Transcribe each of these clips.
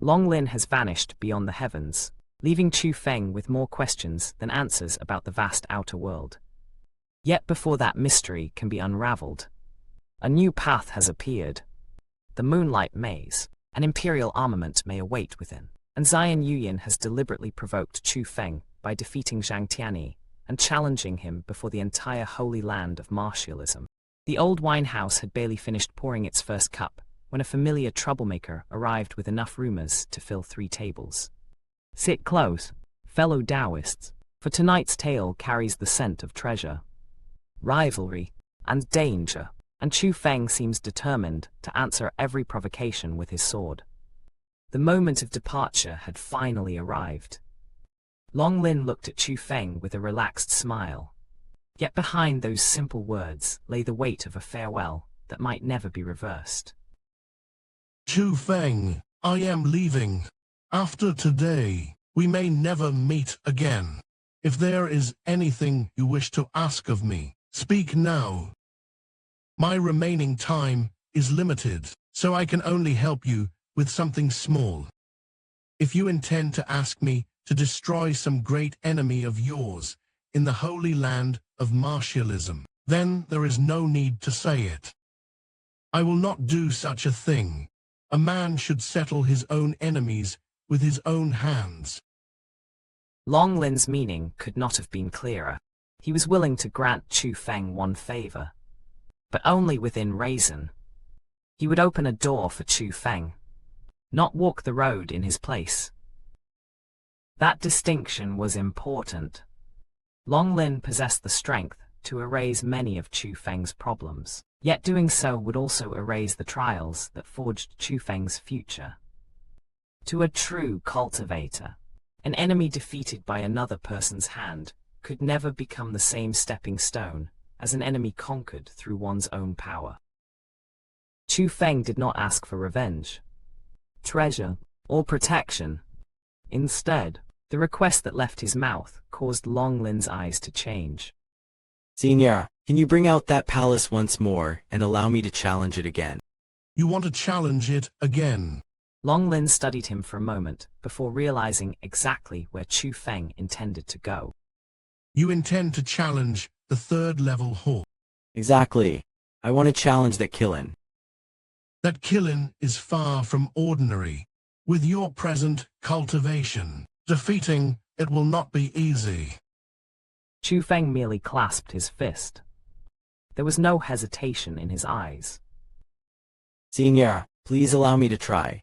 Long Lin has vanished beyond the heavens, leaving Chu Feng with more questions than answers about the vast outer world. Yet before that mystery can be unraveled, a new path has appeared. The Moonlight Maze, an Imperial Armament may await within, and Xian Yuyin has deliberately provoked Chu Feng by defeating Zhang Tianyi and challenging him before the entire Holy Land of Martialism. The old wine house had barely finished pouring its first cup when a familiar troublemaker arrived with enough rumors to fill 3 tables. Sit close, fellow daoists, for tonight's tale carries the scent of treasure, rivalry, and danger, and Chu Feng seems determined to answer every provocation with his sword. The moment of departure had finally arrived. Long Lin looked at Chu Feng with a relaxed smile. Yet behind those simple words lay the weight of a farewell that might never be reversed. Chu Feng, I am leaving. After today, we may never meet again. If there is anything you wish to ask of me, speak now. My remaining time is limited, so I can only help you with something small. If you intend to ask me to destroy some great enemy of yours in the Holy Land of Martialism, then there is no need to say it. I will not do such a thing. A man should settle his own enemies with his own hands. Long Lin's meaning could not have been clearer. He was willing to grant Chu Feng one favor, but only within reason. He would open a door for Chu Feng, not walk the road in his place. That distinction was important. Long Lin possessed the strength to erase many of Chu Feng's problems, yet doing so would also erase the trials that forged Chu Feng's future. To a true cultivator, an enemy defeated by another person's hand could never become the same stepping stone as an enemy conquered through one's own power. Chu Feng did not ask for revenge, treasure, or protection. Instead, the request that left his mouth caused Long Lin's eyes to change. Xianxia, can you bring out that palace once more and allow me to challenge it again? You want to challenge it again? Long Lin studied him for a moment before realizing exactly where Chu Feng intended to go. You intend to challenge the 3rd level hall? Exactly. I want to challenge that Qilin. That Qilin is far from ordinary. With your present cultivation, defeating it will not be easy. Chu Feng merely clasped his fist. There was no hesitation in his eyes. Xianxia, please allow me to try.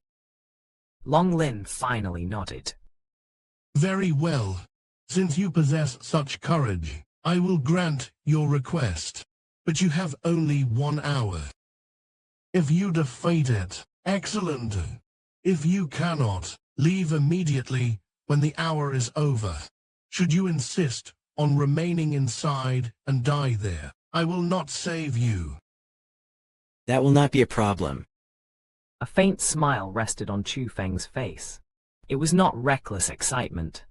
Long Lin finally nodded. Very well. Since you possess such courage, I will grant your request. But you have only 1 hour. If you defeat it, excellent. If you cannot, leave immediately when the hour is over. Should you insist on remaining inside and die there, I will not save you. That will not be a problem. A faint smile rested on Chu Feng's face. It was not reckless excitement.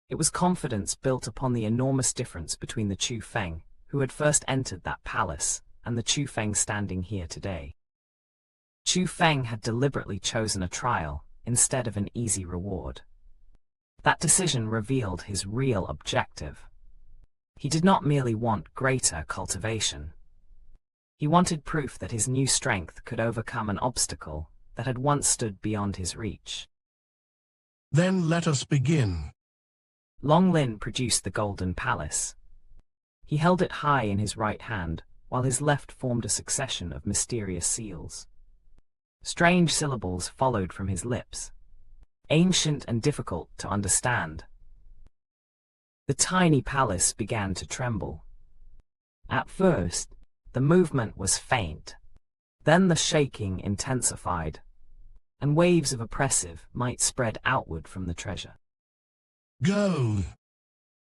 It was confidence built upon the enormous difference between the Chu Feng who had first entered that palace and the Chu Feng standing here today. Chu Feng had deliberately chosen a trial instead of an easy reward. That decision revealed his real objective. He did not merely want greater cultivation. He wanted proof that his new strength could overcome an obstacle that had once stood beyond his reach. Then let us begin. Long Lin produced the golden palace. He held it high in his right hand, while his left formed a succession of mysterious seals. Strange syllables followed from his lips, ancient and difficult to understand. The tiny palace began to tremble. At first, the movement was faint. Then the shaking intensified, and waves of oppressive might spread outward from the treasure. Go!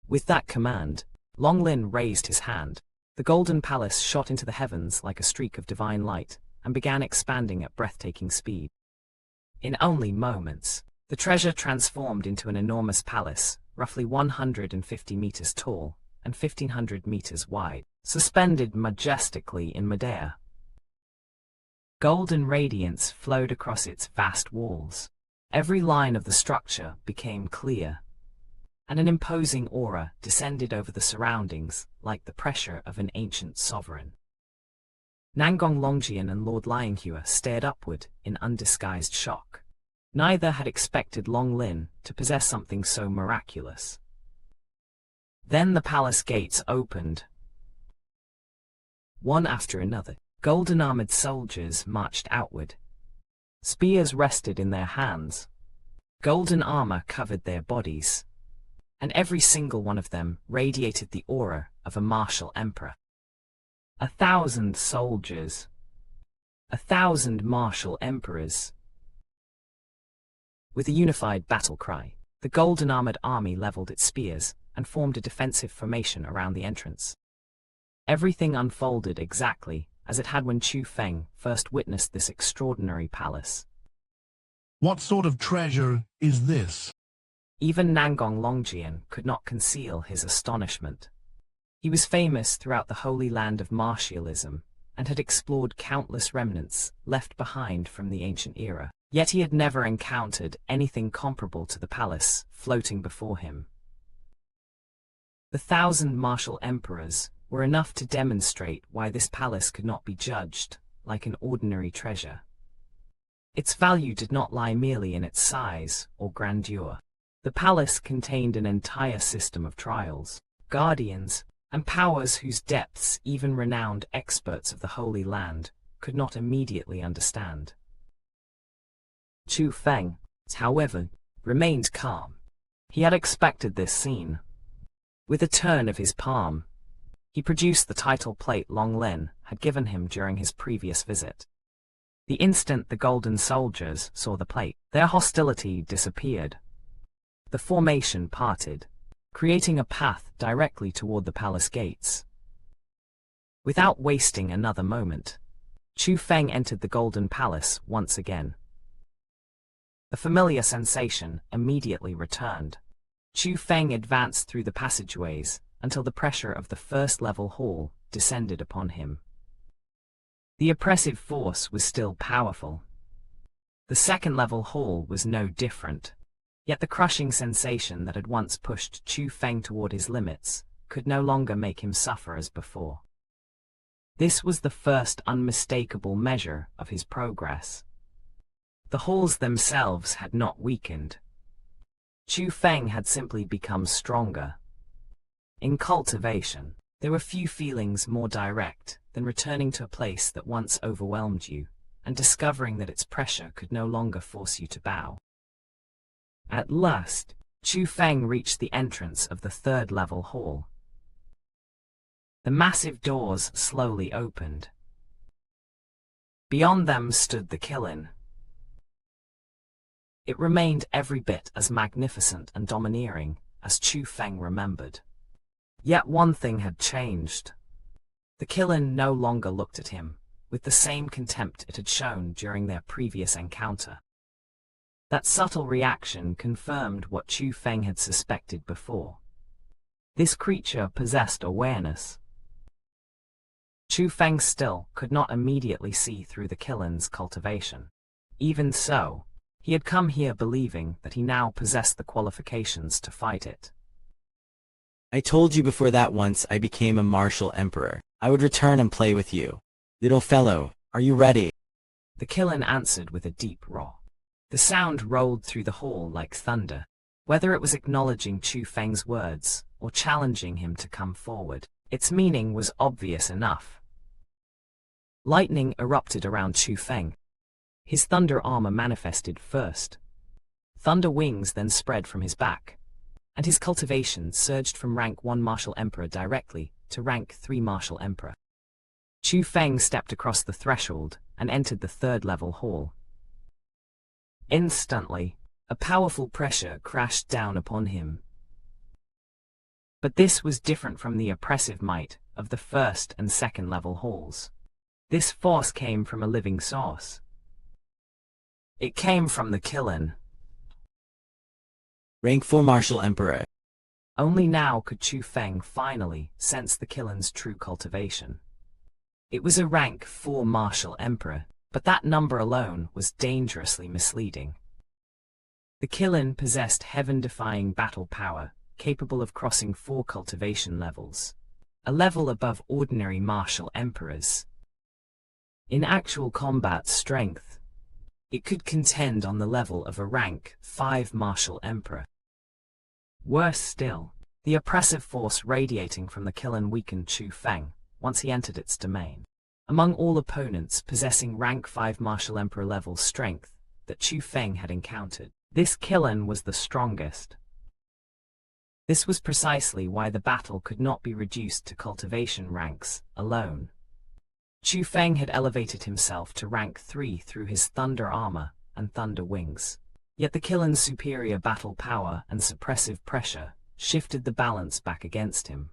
With that command, Long Lin raised his hand. The golden palace shot into the heavens like a streak of divine light, and began expanding at breathtaking speed. In only moments, the treasure transformed into an enormous palace, roughly 150 meters tall and 1,500 meters wide, suspended majestically in midair. Golden radiance flowed across its vast walls, Every line of the structure became clear, and an imposing aura descended over the surroundings like the pressure of an ancient sovereign. Nangong Longjian and Lord Lianghua stared upward in undisguised shock. Neither had expected Long Lin to possess something so miraculous. Then the palace gates opened. One after another, golden-armored soldiers marched outward. Spears rested in their hands. Golden armor covered their bodies, and every single one of them radiated the aura of a martial emperor. 1,000 soldiers. 1,000 martial emperors. With a unified battle cry, the golden-armored army leveled its spears and formed a defensive formation around the entrance. Everything unfolded exactly as it had when Chu Feng first witnessed this extraordinary palace. What sort of treasure is this? Even Nangong Longjian could not conceal his astonishment. He was famous throughout the Holy Land of Martialism and had explored countless remnants left behind from the ancient era. Yet he had never encountered anything comparable to the palace floating before him. The 1,000 martial emperors were enough to demonstrate why this palace could not be judged like an ordinary treasure. Its value did not lie merely in its size or grandeur. The palace contained an entire system of trials, guardians, and powers whose depths even renowned experts of the Holy Land could not immediately understand. Chu Feng, however, remained calm. He had expected this scene. With a turn of his palm, he produced the title plate Long Lin had given him during his previous visit. The instant the golden soldiers saw the plate, their hostility disappeared. The formation parted, creating a path directly toward the palace gates. Without wasting another moment, Chu Feng entered the Golden Palace once again. The familiar sensation immediately returned. Chu Feng advanced through the passageways until the pressure of the first-level hall descended upon him. The oppressive force was still powerful. The second-level hall was no different. Yet the crushing sensation that had once pushed Chu Feng toward his limits could no longer make him suffer as before. This was the first unmistakable measure of his progress. The halls themselves had not weakened. Chu Feng had simply become stronger. In cultivation, there were few feelings more direct than returning to a place that once overwhelmed you, and discovering that its pressure could no longer force you to bow. At last, Chu Feng reached the entrance of the third-level hall. The massive doors slowly opened. Beyond them stood the Qilin. It remained every bit as magnificent and domineering as Chu Feng remembered. Yet one thing had changed. The Qilin no longer looked at him with the same contempt it had shown during their previous encounter. That subtle reaction confirmed what Chu Feng had suspected before. This creature possessed awareness. Chu Feng still could not immediately see through the Qilin's cultivation. Even so, he had come here believing that he now possessed the qualifications to fight it. I told you before that once I became a martial emperor, I would return and play with you. Little fellow, are you ready? The Qilin answered with a deep roar. The sound rolled through the hall like thunder. Whether it was acknowledging Chu Feng's words or challenging him to come forward, its meaning was obvious enough. Lightning erupted around Chu Feng. His thunder armor manifested first. Thunder wings then spread from his back, and his cultivation surged from rank 1 martial emperor directly to rank 3 martial emperor. Chu Feng stepped across the threshold and entered the third-level hall. Instantly, a powerful pressure crashed down upon him. But this was different from the oppressive might of the first and second-level halls. This force came from a living source. It came from the Qilin. Rank 4 martial emperor. Only now could Chu Feng finally sense the Qilin's true cultivation. It was a rank 4 martial emperor, but that number alone was dangerously misleading. The Qilin possessed heaven-defying battle power, capable of crossing 4 cultivation levels, a level above ordinary martial emperors. In actual combat strength, it could contend on the level of a rank 5 martial emperor. Worse still, the oppressive force radiating from the Qilin weakened Chu Feng once he entered its domain. Among all opponents possessing rank 5 martial emperor level strength that Chu Feng had encountered, this Qilin was the strongest. This was precisely why the battle could not be reduced to cultivation ranks alone. Chu Feng had elevated himself to rank 3 through his thunder armor and thunder wings. Yet the Qilin's superior battle power and suppressive pressure shifted the balance back against him.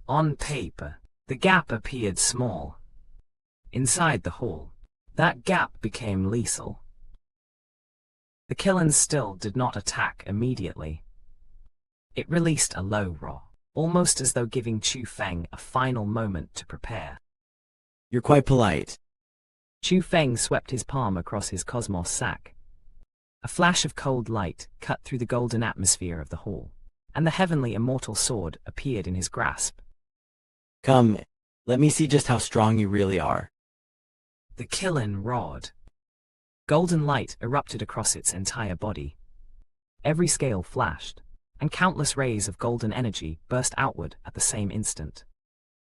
On paper, the gap appeared small. Inside the hall, that gap became lethal. The Qilin still did not attack immediately. It released a low roar, almost as though giving Chu Feng a final moment to prepare. You're quite polite. Chu Feng swept his palm across his cosmos sack. A flash of cold light cut through the golden atmosphere of the hall, and the heavenly immortal sword appeared in his grasp. Come, let me see just how strong you really are. The Qilin roared. Golden light erupted across its entire body. Every scale flashed, and countless rays of golden energy burst outward at the same instant.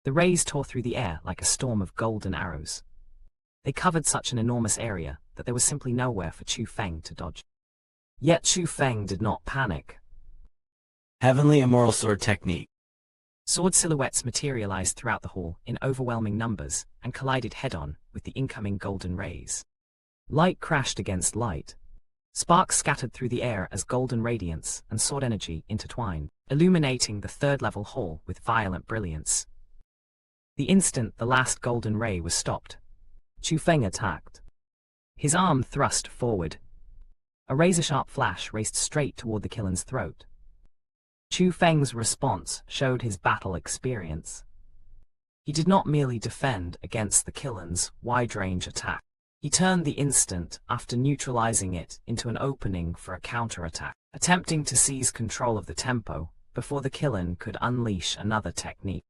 The rays tore through the air like a storm of golden arrows. They covered such an enormous area that there was simply nowhere for Chu Feng to dodge. Yet Chu Feng did not panic. Heavenly Immortal Sword Technique. Sword silhouettes materialized throughout the hall in overwhelming numbers and collided head-on with the incoming golden rays. Light crashed against light. Sparks scattered through the air as golden radiance and sword energy intertwined, illuminating the third-level hall with violent brilliance. The instant the last golden ray was stopped, Chu Feng attacked. His arm thrust forward. A razor-sharp flash raced straight toward the Qilin's throat. Chu Feng's response showed his battle experience. He did not merely defend against the Qilin's wide-range attack. He turned the instant after neutralizing it into an opening for a counterattack, attempting to seize control of the tempo before the Qilin could unleash another technique.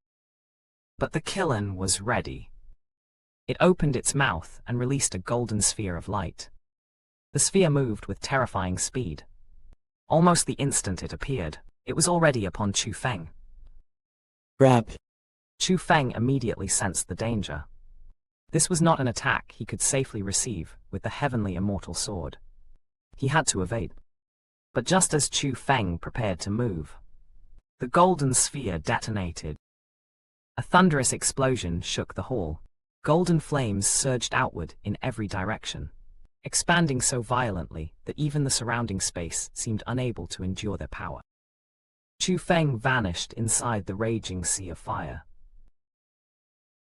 But the Qilin was ready. It opened its mouth and released a golden sphere of light. The sphere moved with terrifying speed. Almost the instant it appeared, it was already upon Chu Feng. Crap. Chu Feng immediately sensed the danger. This was not an attack he could safely receive with the heavenly immortal sword. He had to evade. But just as Chu Feng prepared to move, the golden sphere detonated. A thunderous explosion shook the hall. Golden flames surged outward in every direction, expanding so violently that even the surrounding space seemed unable to endure their power. Chu Feng vanished inside the raging sea of fire.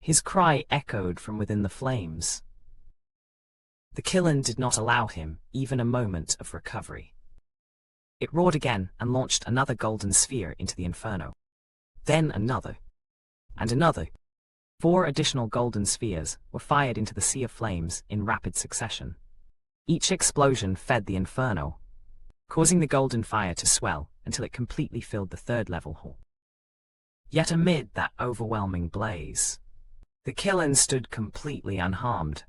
His cry echoed from within the flames. The Qilin did not allow him even a moment of recovery. It roared again and launched another golden sphere into the inferno. Then another. And another. 4 additional golden spheres were fired into the sea of flames in rapid succession. Each explosion fed the inferno, causing the golden fire to swell until it completely filled the third-level hall. Yet amid that overwhelming blaze, the Qilin stood completely unharmed.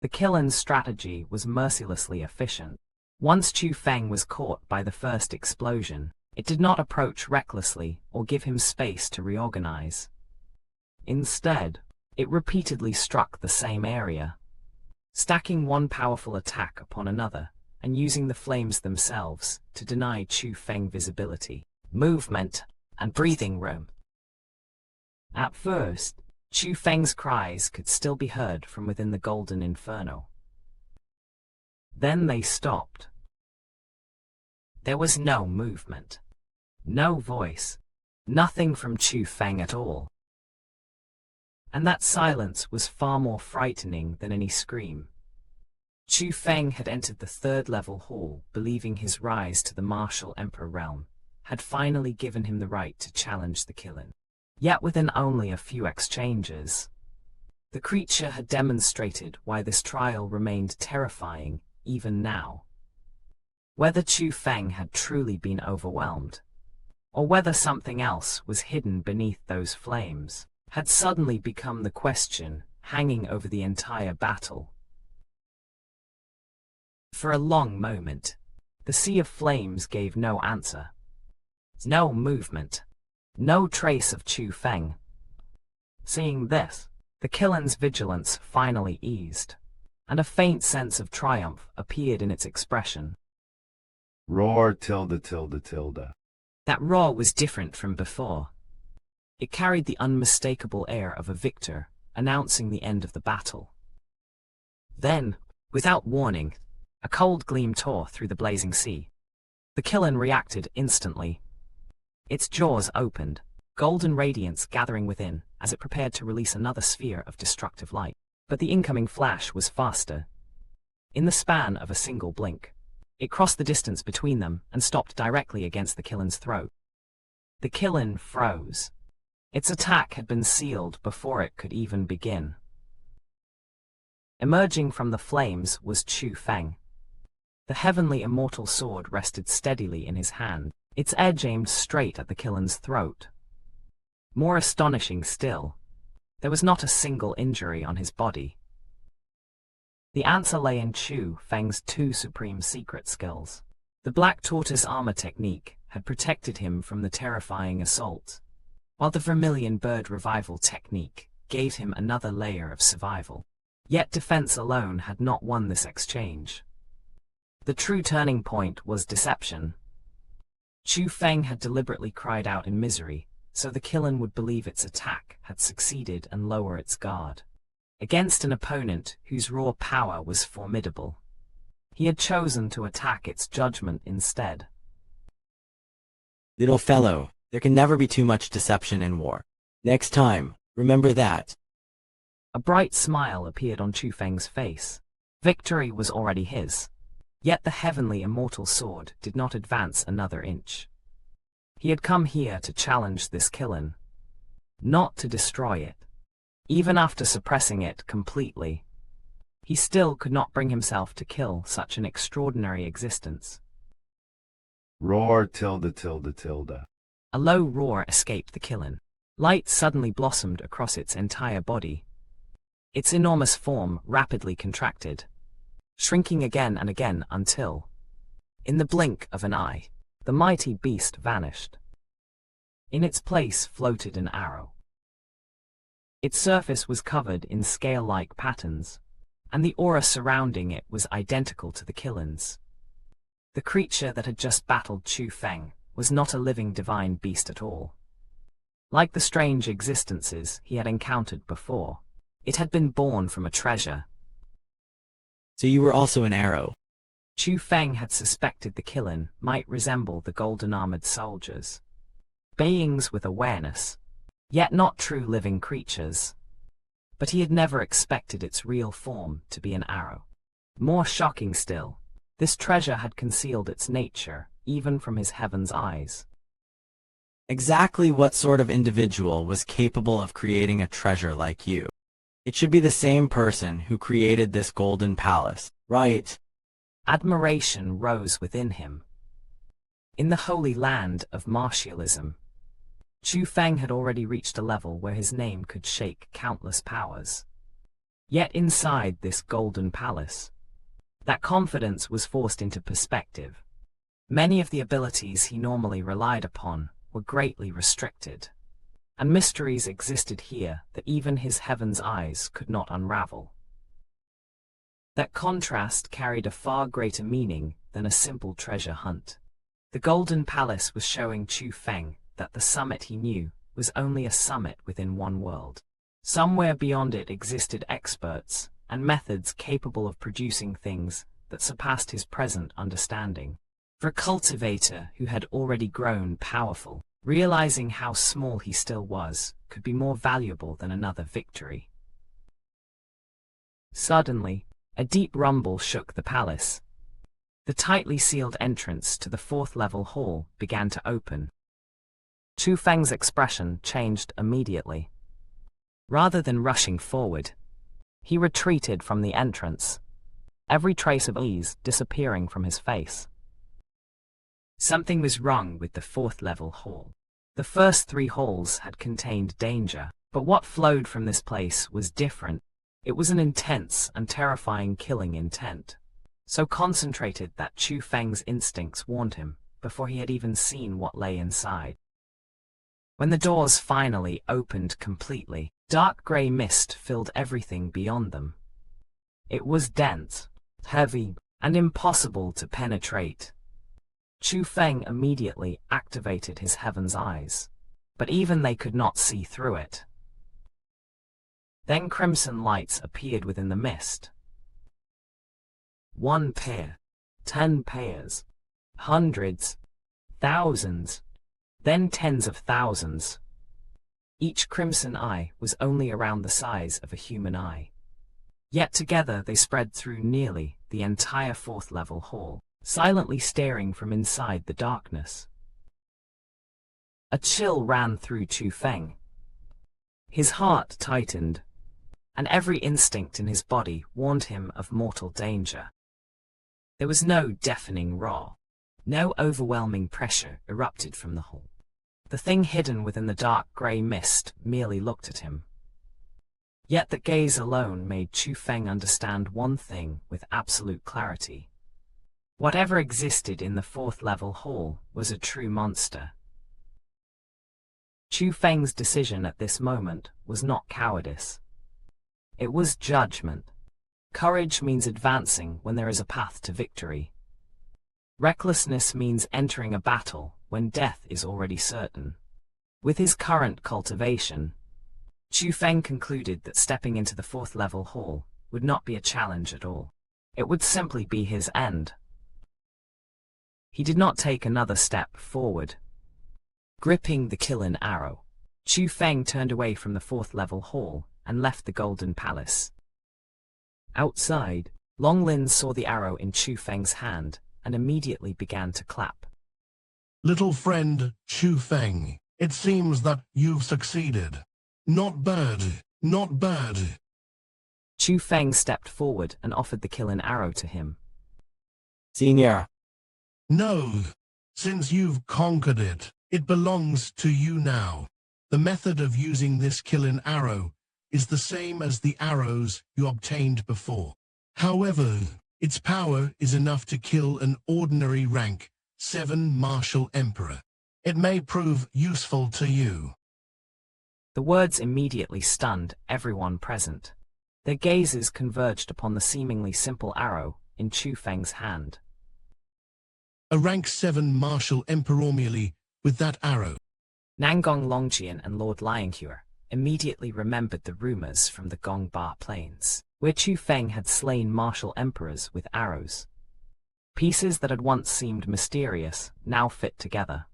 The Qilin's strategy was mercilessly efficient. Once Chu Feng was caught by the first explosion, it did not approach recklessly or give him space to reorganize. Instead, it repeatedly struck the same area, stacking one powerful attack upon another and using the flames themselves to deny Chu Feng visibility, movement, and breathing room. At first, Chu Feng's cries could still be heard from within the golden inferno. Then they stopped. There was no movement, no voice, nothing from Chu Feng at all. And that silence was far more frightening than any scream. Chu Feng had entered the third-level hall, believing his rise to the martial emperor realm had finally given him the right to challenge the Qilin. Yet within only a few exchanges, the creature had demonstrated why this trial remained terrifying even now. whether Chu Feng had truly been overwhelmed, or whether something else was hidden beneath those flames, had suddenly become the question hanging over the entire battle. For a long moment, the sea of flames gave no answer. No movement. No trace of Chu Feng. Seeing this, the Killen's vigilance finally eased, and a faint sense of triumph appeared in its expression. Roar tilde tilde tilde. That roar was different from before. It carried the unmistakable air of a victor, announcing the end of the battle. Then, without warning, a cold gleam tore through the blazing sea. The Killen reacted instantly. Its jaws opened, golden radiance gathering within as it prepared to release another sphere of destructive light. But the incoming flash was faster. In the span of a single blink, it crossed the distance between them and stopped directly against the Killen's throat. The Killen froze. Its attack had been sealed before it could even begin. Emerging from the flames was Chu Feng. The heavenly immortal sword rested steadily in his hand, its edge aimed straight at the Killen's throat. More astonishing still, there was not a single injury on his body. The answer lay in Chu Feng's two supreme secret skills. The Black Tortoise armor technique had protected him from the terrifying assault, while the Vermilion Bird revival technique gave him another layer of survival. Yet defense alone had not won this exchange. The true turning point was deception. Chu Feng had deliberately cried out in misery, so the Killen would believe its attack had succeeded and lower its guard. Against an opponent whose raw power was formidable, he had chosen to attack its judgment instead. Little fellow, there can never be too much deception in war. Next time, remember that. A bright smile appeared on Chu Feng's face. Victory was already his. Yet the heavenly immortal sword did not advance another inch. He had come here to challenge this Killen, not to destroy it. Even after suppressing it completely, he still could not bring himself to kill such an extraordinary existence. Roar tilde tilde tilde. A low roar escaped the Killen. Light suddenly blossomed across its entire body. Its enormous form rapidly contracted, shrinking again and again until, in the blink of an eye, the mighty beast vanished. In its place floated an arrow. Its surface was covered in scale-like patterns, and the aura surrounding it was identical to the Killen's. The creature that had just battled Chu Feng was not a living divine beast at all. Like the strange existences he had encountered before, it had been born from a treasure. So you were also an arrow. Chu Feng had suspected the Killen might resemble the golden-armored soldiers. Beings with awareness, yet not true living creatures. But he had never expected its real form to be an arrow. More shocking still, this treasure had concealed its nature, even from his heaven's eyes. Exactly what sort of individual was capable of creating a treasure like you? It should be the same person who created this golden palace, right? Admiration rose within him. In the Holy Land of Martialism, Chu Feng had already reached a level where his name could shake countless powers. Yet inside this golden palace, that confidence was forced into perspective. Many of the abilities he normally relied upon were greatly restricted, and mysteries existed here that even his heaven's eyes could not unravel. That contrast carried a far greater meaning than a simple treasure hunt. The Golden Palace was showing Chu Feng that the summit he knew was only a summit within one world. Somewhere beyond it existed experts and methods capable of producing things that surpassed his present understanding. For a cultivator who had already grown powerful, realizing how small he still was could be more valuable than another victory. Suddenly, a deep rumble shook the palace. The tightly sealed entrance to the fourth-level hall began to open. Chu Feng's expression changed immediately. Rather than rushing forward, he retreated from the entrance, every trace of ease disappearing from his face. Something was wrong with the fourth-level hall. The first 3 halls had contained danger, but what flowed from this place was different. It was an intense and terrifying killing intent, so concentrated that Chu Feng's instincts warned him before he had even seen what lay inside. When the doors finally opened completely, dark grey mist filled everything beyond them. It was dense, heavy, and impossible to penetrate. Chu Feng immediately activated his heaven's eyes, but even they could not see through it. Then crimson lights appeared within the mist. 1 pair, 10 pairs, hundreds, thousands, then tens of thousands. Each crimson eye was only around the size of a human eye. Yet together they spread through nearly the entire fourth-level hall, silently staring from inside the darkness. A chill ran through Chu Feng. His heart tightened, and every instinct in his body warned him of mortal danger. There was no deafening roar. No overwhelming pressure erupted from the hall. The thing hidden within the dark grey mist merely looked at him. Yet that gaze alone made Chu Feng understand one thing with absolute clarity. Whatever existed in the fourth-level hall was a true monster. Chu Feng's decision at this moment was not cowardice. It was judgment. Courage means advancing when there is a path to victory. Recklessness means entering a battle when death is already certain. With his current cultivation, Chu Feng concluded that stepping into the fourth-level hall would not be a challenge at all. It would simply be his end. He did not take another step forward. Gripping the killing arrow, Chu Feng turned away from the fourth-level hall and left the Golden Palace. Outside, Long Lin saw the arrow in Chu Feng's hand and immediately began to clap. Little friend Chu Feng, it seems that you've succeeded. Not bad, not bad. Chu Feng stepped forward and offered the killing arrow to him. Senior. No, since you've conquered it, it belongs to you now. The method of using this killing arrow is the same as the arrows you obtained before. However, its power is enough to kill an ordinary rank 7 martial emperor. It may prove useful to you. The words immediately stunned everyone present. Their gazes converged upon the seemingly simple arrow in Chu Feng's hand. A rank 7 martial emperor merely with that arrow. Nangong Longjian and Lord Lianhua immediately remembered the rumors from the Gongba Plains, where Chu Feng had slain martial emperors with arrows. Pieces that had once seemed mysterious now fit together.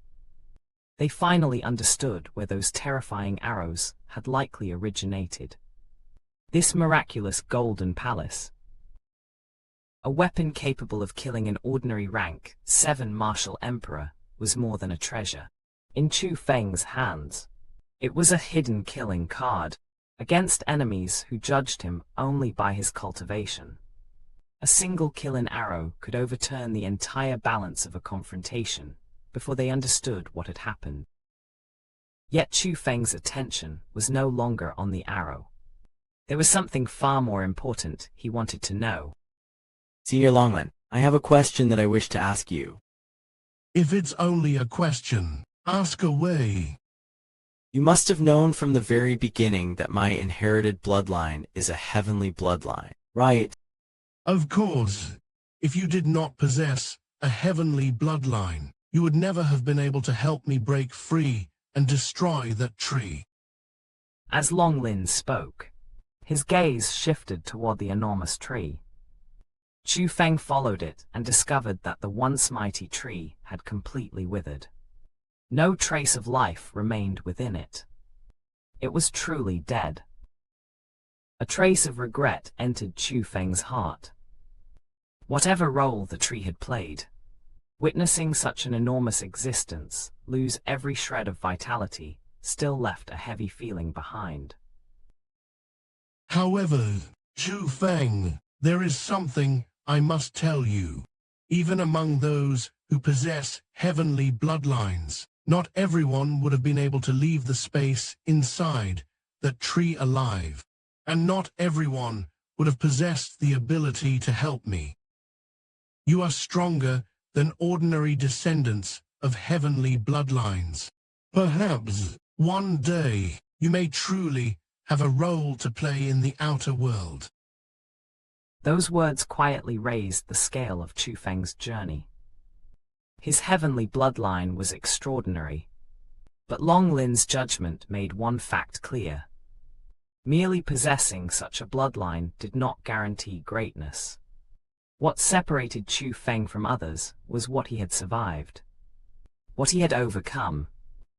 They finally understood where those terrifying arrows had likely originated. This miraculous Golden Palace. A weapon capable of killing an ordinary rank 7 martial emperor was more than a treasure. In Chu Feng's hands, it was a hidden killing card against enemies who judged him only by his cultivation. A single killing arrow could overturn the entire balance of a confrontation before they understood what had happened. Yet Chu Feng's attention was no longer on the arrow. There was something far more important he wanted to know. Senior Longlin, I have a question that I wish to ask you. If it's only a question, ask away. You must have known from the very beginning that my inherited bloodline is a heavenly bloodline, right? Of course, if you did not possess a heavenly bloodline, you would never have been able to help me break free and destroy that tree. As Long Lin spoke, his gaze shifted toward the enormous tree. Chu Feng followed it and discovered that the once mighty tree had completely withered. No trace of life remained within it. It was truly dead. A trace of regret entered Chu Feng's heart. Whatever role the tree had played, witnessing such an enormous existence lose every shred of vitality still left a heavy feeling behind. However, Chu Feng, there is something I must tell you. Even among those who possess heavenly bloodlines, not everyone would have been able to leave the space inside that tree alive, and not everyone would have possessed the ability to help me. You are stronger than ordinary descendants of heavenly bloodlines. Perhaps one day you may truly have a role to play in the outer world. Those words quietly raised the scale of Chu Feng's journey. His heavenly bloodline was extraordinary, but Long Lin's judgment made one fact clear. Merely possessing such a bloodline did not guarantee greatness. What separated Chu Feng from others was what he had survived, what he had overcome,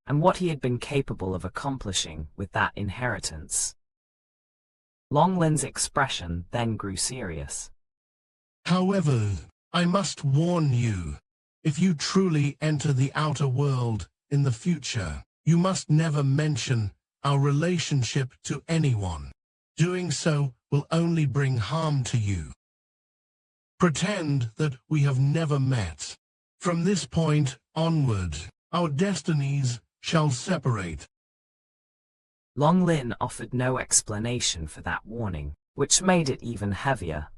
and what he had been capable of accomplishing with that inheritance. Long Lin's expression then grew serious. However, I must warn you, if you truly enter the outer world in the future, you must never mention our relationship to anyone. Doing so will only bring harm to you. Pretend that we have never met. From this point onward, our destinies shall separate. Long Lin offered no explanation for that warning, which made it even heavier.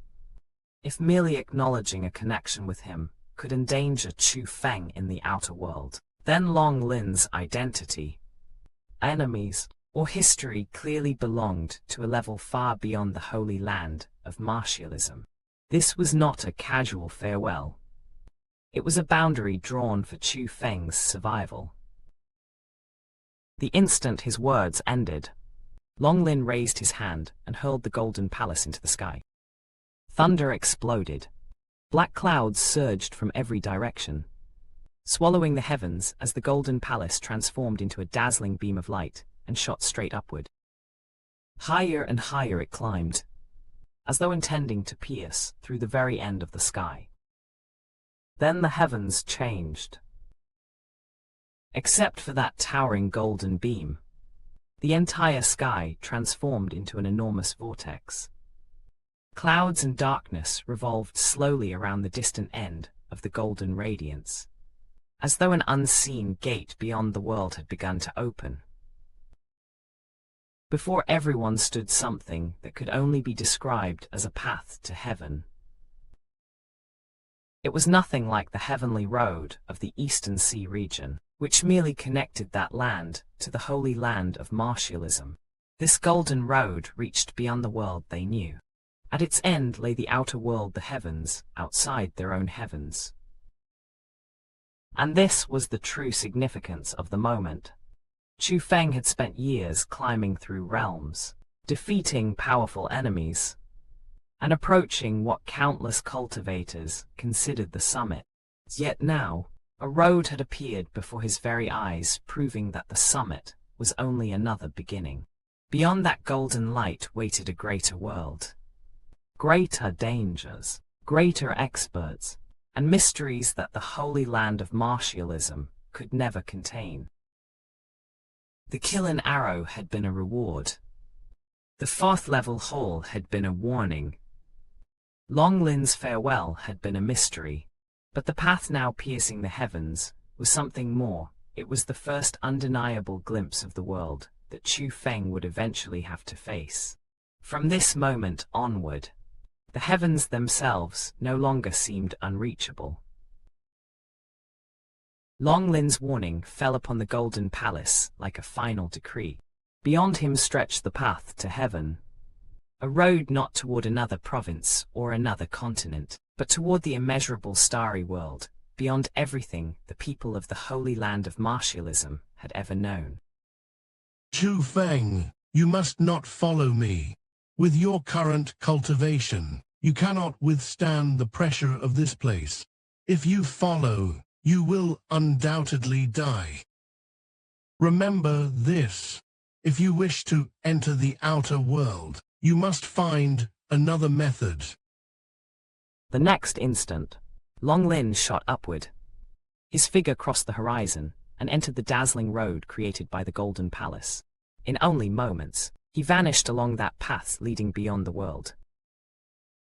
If merely acknowledging a connection with him could endanger Chu Feng in the outer world, then Long Lin's identity, enemies, or history clearly belonged to a level far beyond the Holy Land of Martialism. This was not a casual farewell. It was a boundary drawn for Chu Feng's survival. The instant his words ended, Long Lin raised his hand and hurled the golden palace into the sky. Thunder exploded. Black clouds surged from every direction, swallowing the heavens as the golden palace transformed into a dazzling beam of light and shot straight upward. Higher and higher it climbed, as though intending to pierce through the very end of the sky. Then the heavens changed. Except for that towering golden beam, the entire sky transformed into an enormous vortex. Clouds and darkness revolved slowly around the distant end of the golden radiance, as though an unseen gate beyond the world had begun to open. Before everyone stood something that could only be described as a path to heaven. It was nothing like the heavenly road of the Eastern Sea region, which merely connected that land to the Holy Land of Martialism. This golden road reached beyond the world they knew. At its end lay the outer world, the heavens, outside their own heavens. And this was the true significance of the moment. Chu Feng had spent years climbing through realms, defeating powerful enemies, and approaching what countless cultivators considered the summit. Yet now, a road had appeared before his very eyes, proving that the summit was only another beginning. Beyond that golden light waited a greater world. Greater dangers, greater experts, and mysteries that the Holy Land of Martialism could never contain. The killing arrow had been a reward. The fourth level hole had been a warning. Long Lin's farewell had been a mystery. But the path now piercing the heavens was something more. It was the first undeniable glimpse of the world that Chu Feng would eventually have to face. From this moment onward, the heavens themselves no longer seemed unreachable. Long Lin's warning fell upon the Golden Palace like a final decree. Beyond him stretched the path to heaven, a road not toward another province or another continent, but toward the immeasurable starry world, beyond everything the people of the Holy Land of Martialism had ever known. Chu Feng, you must not follow me. With your current cultivation, you cannot withstand the pressure of this place. If you follow, you will undoubtedly die. Remember this. If you wish to enter the outer world, you must find another method. The next instant, Long Lin shot upward. His figure crossed the horizon and entered the dazzling road created by the Golden Palace. In only moments, he vanished along that path leading beyond the world.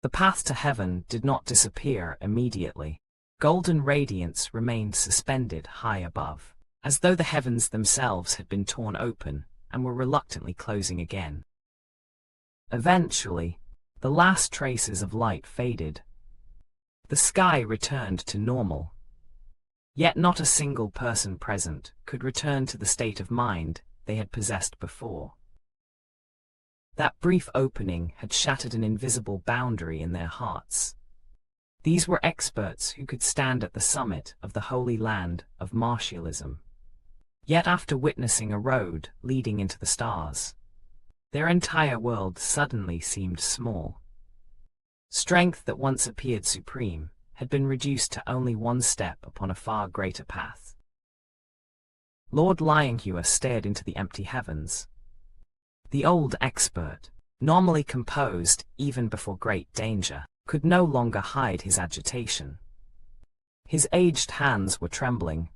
The path to heaven did not disappear immediately. Golden radiance remained suspended high above, as though the heavens themselves had been torn open and were reluctantly closing again. Eventually, the last traces of light faded. The sky returned to normal. Yet not a single person present could return to the state of mind they had possessed before. That brief opening had shattered an invisible boundary in their hearts. These were experts who could stand at the summit of the Holy Land of Martialism. Yet after witnessing a road leading into the stars, their entire world suddenly seemed small. Strength that once appeared supreme had been reduced to only one step upon a far greater path. Lord Xianxia stared into the empty heavens. The old expert, normally composed even before great danger, could no longer hide his agitation. His aged hands were trembling.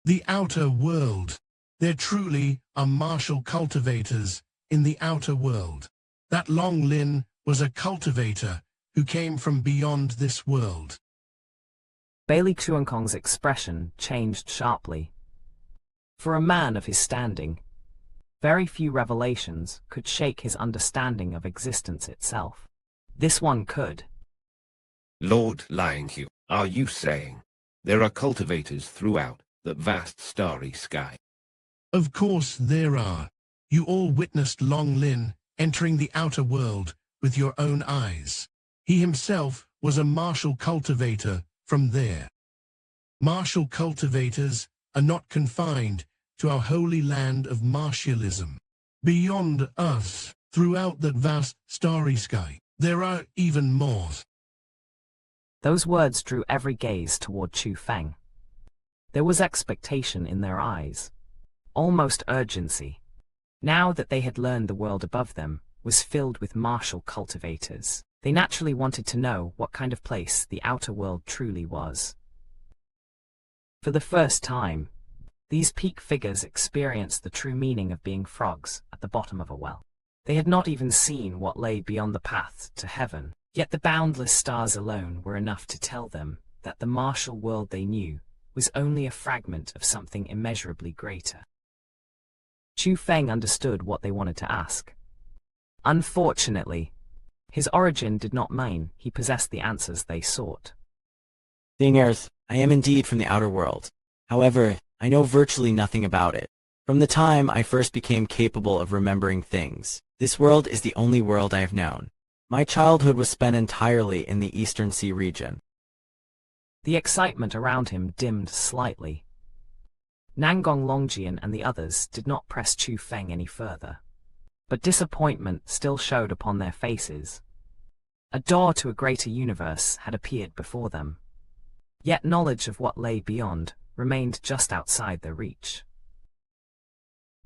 The outer world. There truly are martial cultivators in the outer world. That Long Lin was a cultivator who came from beyond this world. Bailey Chuankong's expression changed sharply. For a man of his standing, very few revelations could shake his understanding of existence itself. This one could. Lord Xianxia, are you saying there are cultivators throughout that vast starry sky? Of course there are. You all witnessed Long Lin entering the outer world with your own eyes. He himself was a martial cultivator from there. Martial cultivators are not confined to our holy land of martialism. Beyond us, throughout that vast starry sky, there are even more. Those words drew every gaze toward Chu Feng. There was expectation in their eyes, almost urgency. Now that they had learned the world above them was filled with martial cultivators, they naturally wanted to know what kind of place the outer world truly was. For the first time, these peak figures experienced the true meaning of being frogs at the bottom of a well. They had not even seen what lay beyond the path to heaven, yet the boundless stars alone were enough to tell them that the martial world they knew was only a fragment of something immeasurably greater. Chu Feng understood what they wanted to ask. Unfortunately, his origin did not mean he possessed the answers they sought. Singers, I am indeed from the outer world. However, I know virtually nothing about it. From the time I first became capable of remembering things, this world is the only world I have known. My childhood was spent entirely in the Eastern Sea region. The excitement around him dimmed slightly. Nangong Longjian and the others did not press Chu Feng any further. But disappointment still showed upon their faces. A door to a greater universe had appeared before them. Yet knowledge of what lay beyond remained just outside their reach.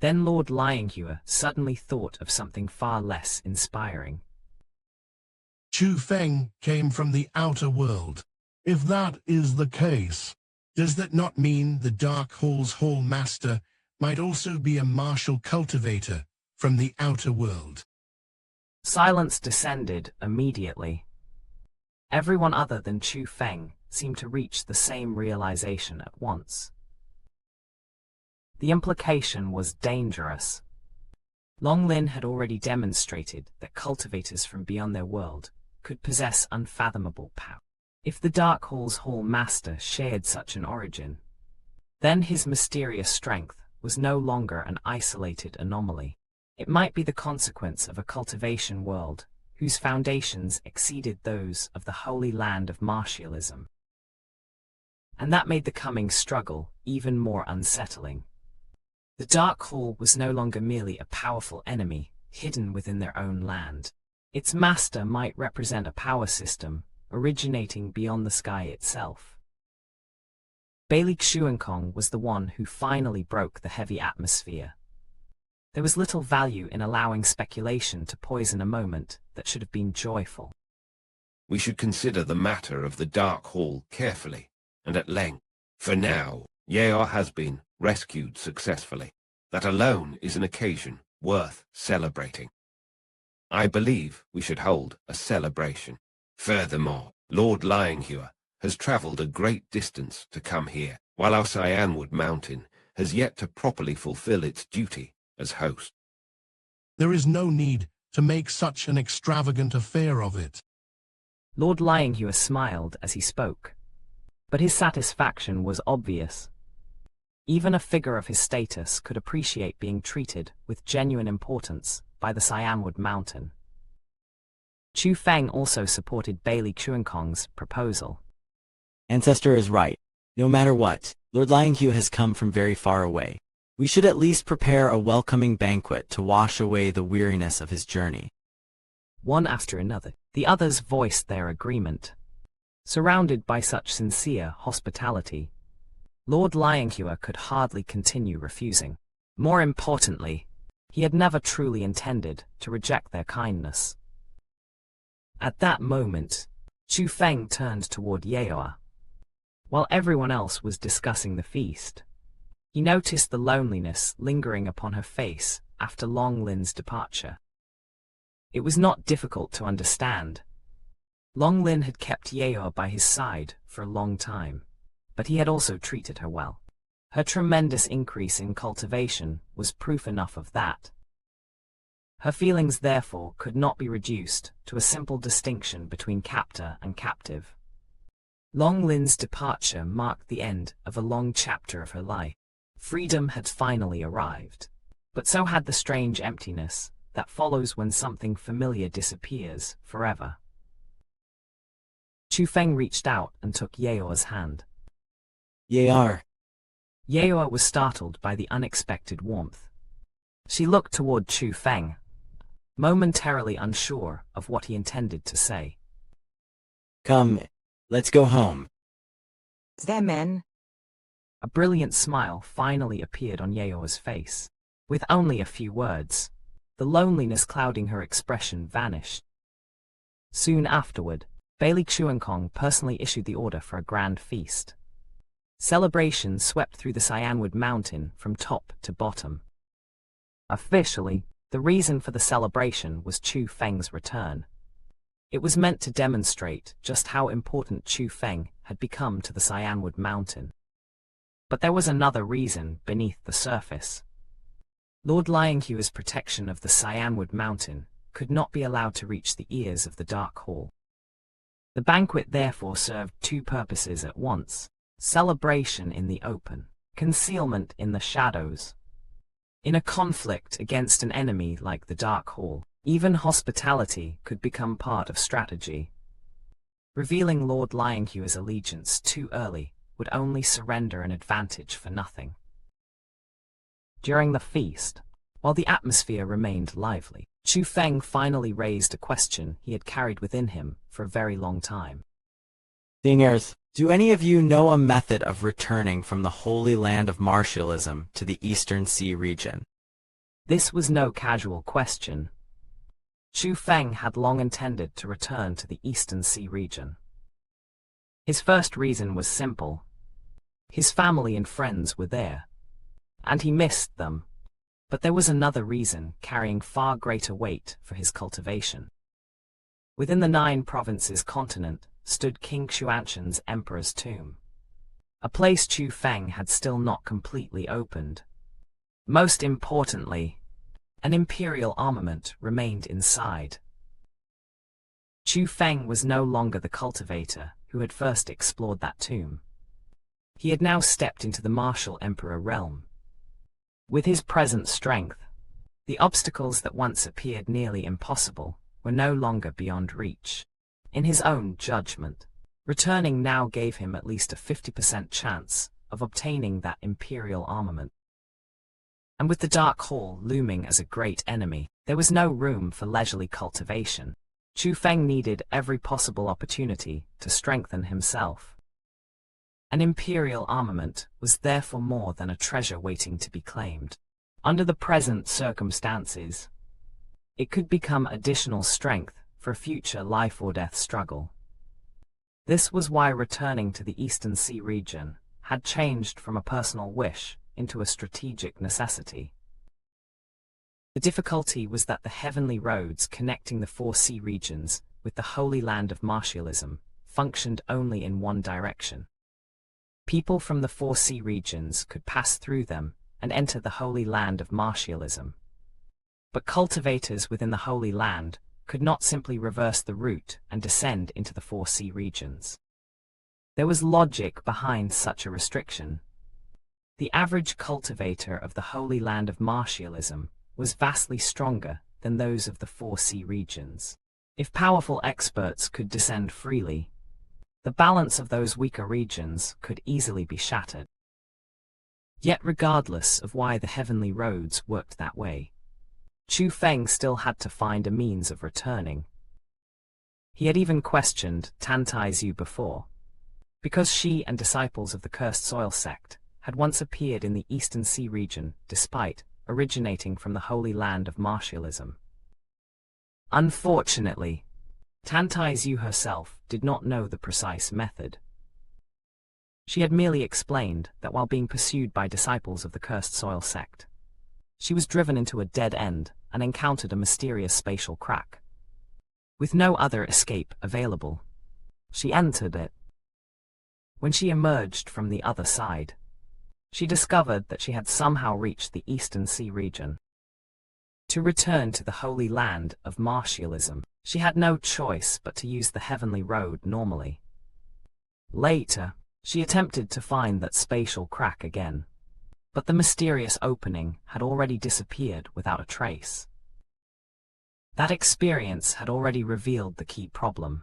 Then Lord Xianxia suddenly thought of something far less inspiring. Chu Feng came from the outer world. If that is the case, does that not mean the Dark Hall's Hall Master might also be a martial cultivator from the outer world? Silence descended immediately. Everyone other than Chu Feng seemed to reach the same realization at once. The implication was dangerous. Long Lin had already demonstrated that cultivators from beyond their world could possess unfathomable power. If the Dark Hall's Hall Master shared such an origin, then his mysterious strength was no longer an isolated anomaly. It might be the consequence of a cultivation world whose foundations exceeded those of the Holy Land of Martialism. And that made the coming struggle even more unsettling. The Dark Hall was no longer merely a powerful enemy hidden within their own land. Its master might represent a power system originating beyond the sky itself. Bailey Xuankong was the one who finally broke the heavy atmosphere. There was little value in allowing speculation to poison a moment that should have been joyful. We should consider the matter of the Dark Hall carefully and at length. For now, Yao has been rescued successfully. That alone is an occasion worth celebrating. I believe we should hold a celebration. Furthermore, Lord Xianxia has travelled a great distance to come here, while our Xianwood Mountain has yet to properly fulfill its duty as host. There is no need to make such an extravagant affair of it. Lord Xianxia smiled as he spoke, but his satisfaction was obvious. Even a figure of his status could appreciate being treated with genuine importance by the Xianwood Mountain. Chu Feng also supported Bailey Chuankong's proposal. Ancestor is right. No matter what, Lord Lianghu has come from very far away. We should at least prepare a welcoming banquet to wash away the weariness of his journey. One after another, the others voiced their agreement. Surrounded by such sincere hospitality, Lord Lianxia could hardly continue refusing. More importantly, he had never truly intended to reject their kindness. At that moment, Chu Feng turned toward Yaoa. While everyone else was discussing the feast, he noticed the loneliness lingering upon her face after Long Lin's departure. It was not difficult to understand. Long Lin had kept Yaoa by his side for a long time, but he had also treated her well. Her tremendous increase in cultivation was proof enough of that. Her feelings therefore could not be reduced to a simple distinction between captor and captive. Long Lin's departure marked the end of a long chapter of her life. Freedom had finally arrived, but so had the strange emptiness that follows when something familiar disappears forever. Chu Feng reached out and took Yaoa's hand. Yaoa. Yaoa was startled by the unexpected warmth. She looked toward Chu Feng, momentarily unsure of what he intended to say. Come, let's go home. Zemen. A brilliant smile finally appeared on Yaoa's face. With only a few words, the loneliness clouding her expression vanished. Soon afterward, Bailey Chuankong personally issued the order for a grand feast. Celebrations swept through the Xianwood Mountain from top to bottom. Officially, the reason for the celebration was Chu Feng's return. It was meant to demonstrate just how important Chu Feng had become to the Xianwood Mountain. But there was another reason beneath the surface. Lord Lianghua's protection of the Xianwood Mountain could not be allowed to reach the ears of the Dark Hall. The banquet therefore served two purposes at once: celebration in the open, concealment in the shadows. In a conflict against an enemy like the Dark Hall, even hospitality could become part of strategy. Revealing Lord Lianghua's allegiance too early would only surrender an advantage for nothing. During the feast, while the atmosphere remained lively, Chu Feng finally raised a question he had carried within him for a very long time. Singers, do any of you know a method of returning from the Holy Land of Martialism to the Eastern Sea region? This was no casual question. Chu Feng had long intended to return to the Eastern Sea region. His first reason was simple. His family and friends were there, and he missed them. But there was another reason carrying far greater weight for his cultivation. Within the 9 provinces continent stood King Xuanzhen's emperor's tomb, a place Chu Feng had still not completely opened. Most importantly, an Imperial Armament remained inside. Chu Feng was no longer the cultivator who had first explored that tomb. He had now stepped into the martial emperor realm. With his present strength, the obstacles that once appeared nearly impossible were no longer beyond reach. In his own judgment, returning now gave him at least a 50% chance of obtaining that Imperial Armament. And with the Dark Hall looming as a great enemy, there was no room for leisurely cultivation. Chu Feng needed every possible opportunity to strengthen himself. An Imperial Armament was therefore more than a treasure waiting to be claimed. Under the present circumstances, it could become additional strength for a future life-or-death struggle. This was why returning to the Eastern Sea region had changed from a personal wish into a strategic necessity. The difficulty was that the heavenly roads connecting the 4 sea regions with the Holy Land of Martialism functioned only in one direction. People from the 4C regions could pass through them and enter the Holy Land of Martialism. But cultivators within the Holy Land could not simply reverse the route and descend into the 4C regions. There was logic behind such a restriction. The average cultivator of the Holy Land of Martialism was vastly stronger than those of the 4C regions. If powerful experts could descend freely, the balance of those weaker regions could easily be shattered. Yet regardless of why the heavenly roads worked that way, Chu Feng still had to find a means of returning. He had even questioned Tantaizu before, because she and disciples of the Cursed Soil sect had once appeared in the Eastern Sea region despite originating from the Holy Land of Martialism. Unfortunately, Tantaizu herself did not know the precise method. She had merely explained that while being pursued by disciples of the Cursed Soil sect, she was driven into a dead end and encountered a mysterious spatial crack. With no other escape available, she entered it. When she emerged from the other side, she discovered that she had somehow reached the Eastern Sea region. To return to the Holy Land of Martialism, she had no choice but to use the heavenly road normally. Later, she attempted to find that spatial crack again, but the mysterious opening had already disappeared without a trace. That experience had already revealed the key problem.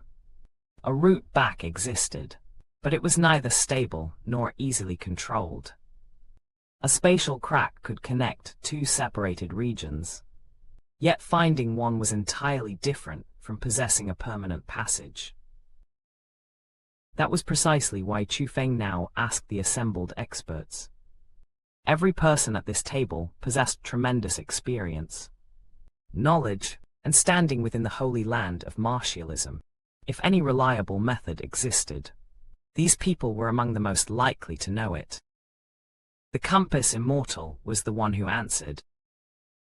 A route back existed, but it was neither stable nor easily controlled. A spatial crack could connect two separated regions, yet finding one was entirely different from possessing a permanent passage. That was precisely why Chu Feng now asked the assembled experts. Every person at this table possessed tremendous experience, knowledge, and standing within the Holy Land of Martialism. If any reliable method existed, these people were among the most likely to know it. The Compass Immortal was the one who answered.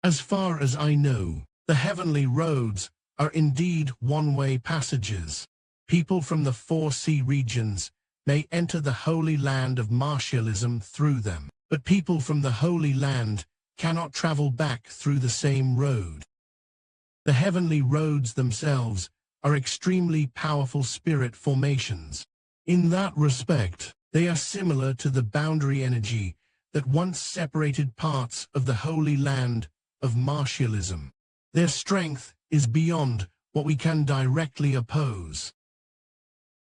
As far as I know, the heavenly roads are indeed one-way passages. People from the 4C regions may enter the Holy Land of Martialism through them, but people from the Holy Land cannot travel back through the same road. The heavenly roads themselves are extremely powerful spirit formations. In that respect, they are similar to the boundary energy that once separated parts of the Holy Land of Martialism. Their strength is beyond what we can directly oppose.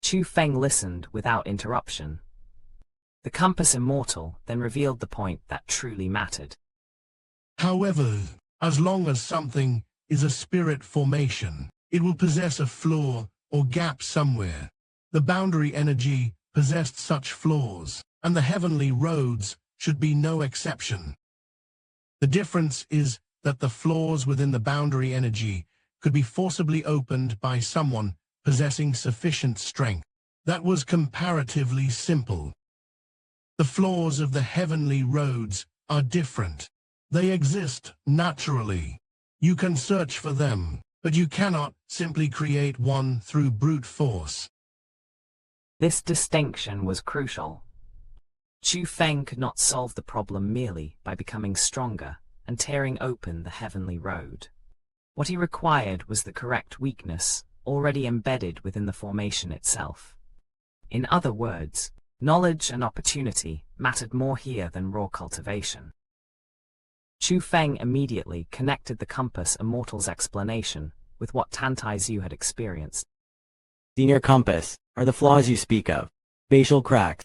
Chu Feng listened without interruption. The Compass Immortal then revealed the point that truly mattered. However, as long as something is a spirit formation, it will possess a flaw or gap somewhere. The boundary energy possessed such flaws, and the heavenly roads should be no exception. The difference is that the flaws within the boundary energy could be forcibly opened by someone possessing sufficient strength. That was comparatively simple. The flaws of the heavenly roads are different. They exist naturally. You can search for them, but you cannot simply create one through brute force. This distinction was crucial. Chu Feng could not solve the problem merely by becoming stronger and tearing open the heavenly road. What he required was the correct weakness already embedded within the formation itself. In other words, knowledge and opportunity mattered more here than raw cultivation. Chu Feng immediately connected the Compass Immortal's explanation with what Tantaizu had experienced. Senior Compass, are the flaws you speak of spatial cracks?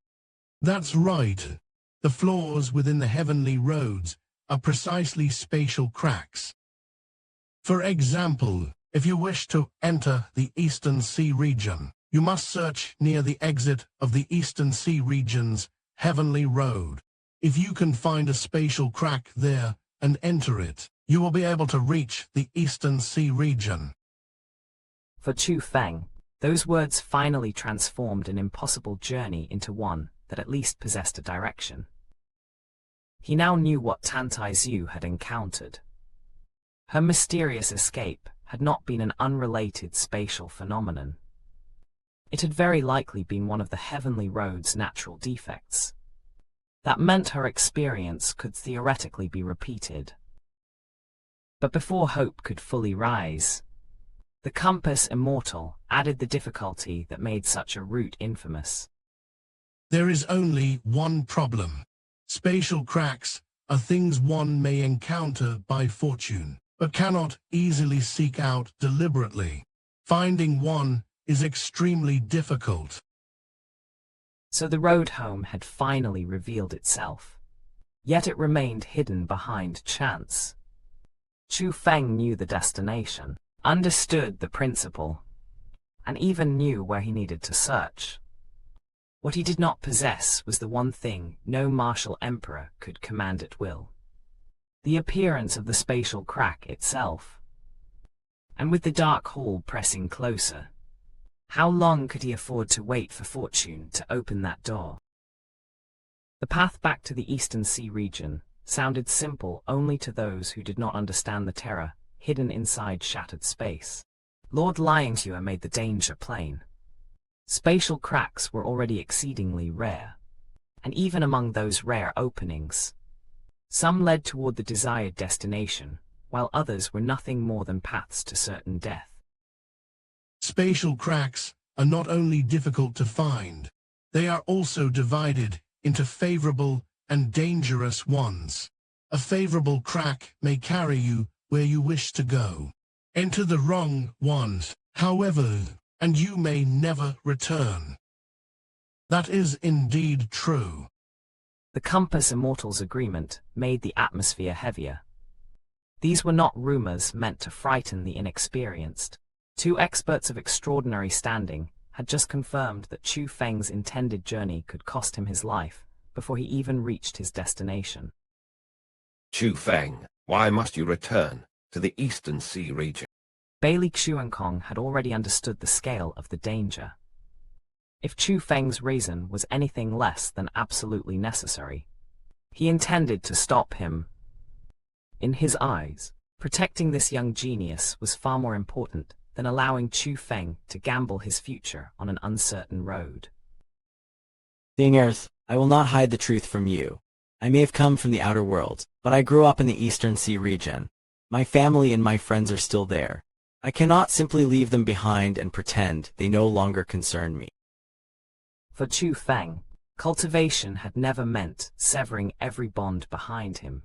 That's right. The flaws within the heavenly roads are precisely spatial cracks. For example, if you wish to enter the Eastern Sea region, you must search near the exit of the Eastern Sea region's heavenly road. If you can find a spatial crack there and enter it, you will be able to reach the Eastern Sea region. For Chu Feng, those words finally transformed an impossible journey into one that at least possessed a direction. He now knew what Tantaizu had encountered. Her mysterious escape had not been an unrelated spatial phenomenon. It had very likely been one of the heavenly road's natural defects. That meant her experience could theoretically be repeated. But before hope could fully rise, the compass immortal added the difficulty that made such a route infamous. There is only one problem. Spatial cracks are things one may encounter by fortune, but cannot easily seek out deliberately. Finding one is extremely difficult. So the road home had finally revealed itself. Yet it remained hidden behind chance. Chu Feng knew the destination, understood the principle, and even knew where he needed to search. What he did not possess was the one thing no martial emperor could command at will: the appearance of the spatial crack itself. And with the dark hall pressing closer, how long could he afford to wait for fortune to open that door? The path back to the Eastern Sea region sounded simple only to those who did not understand the terror hidden inside shattered space. Lord Xianxia made the danger plain. Spatial cracks were already exceedingly rare, and even among those rare openings, some led toward the desired destination, while others were nothing more than paths to certain death. Spatial cracks are not only difficult to find, they are also divided into favorable and dangerous ones. A favorable crack may carry you where you wish to go. Enter the wrong ones, however, and you may never return. That is indeed true. The Compass Immortals agreement made the atmosphere heavier. These were not rumors meant to frighten the inexperienced. Two experts of extraordinary standing had just confirmed that Chu Feng's intended journey could cost him his life before he even reached his destination. Chu Feng, why must you return to the Eastern Sea region? Bailey Xuankong had already understood the scale of the danger. If Chu Feng's reason was anything less than absolutely necessary, he intended to stop him. In his eyes, protecting this young genius was far more important than allowing Chu Feng to gamble his future on an uncertain road. Singers, I will not hide the truth from you. I may have come from the outer world, but I grew up in the Eastern Sea region. My family and my friends are still there. I cannot simply leave them behind and pretend they no longer concern me. For Chu Feng, cultivation had never meant severing every bond behind him.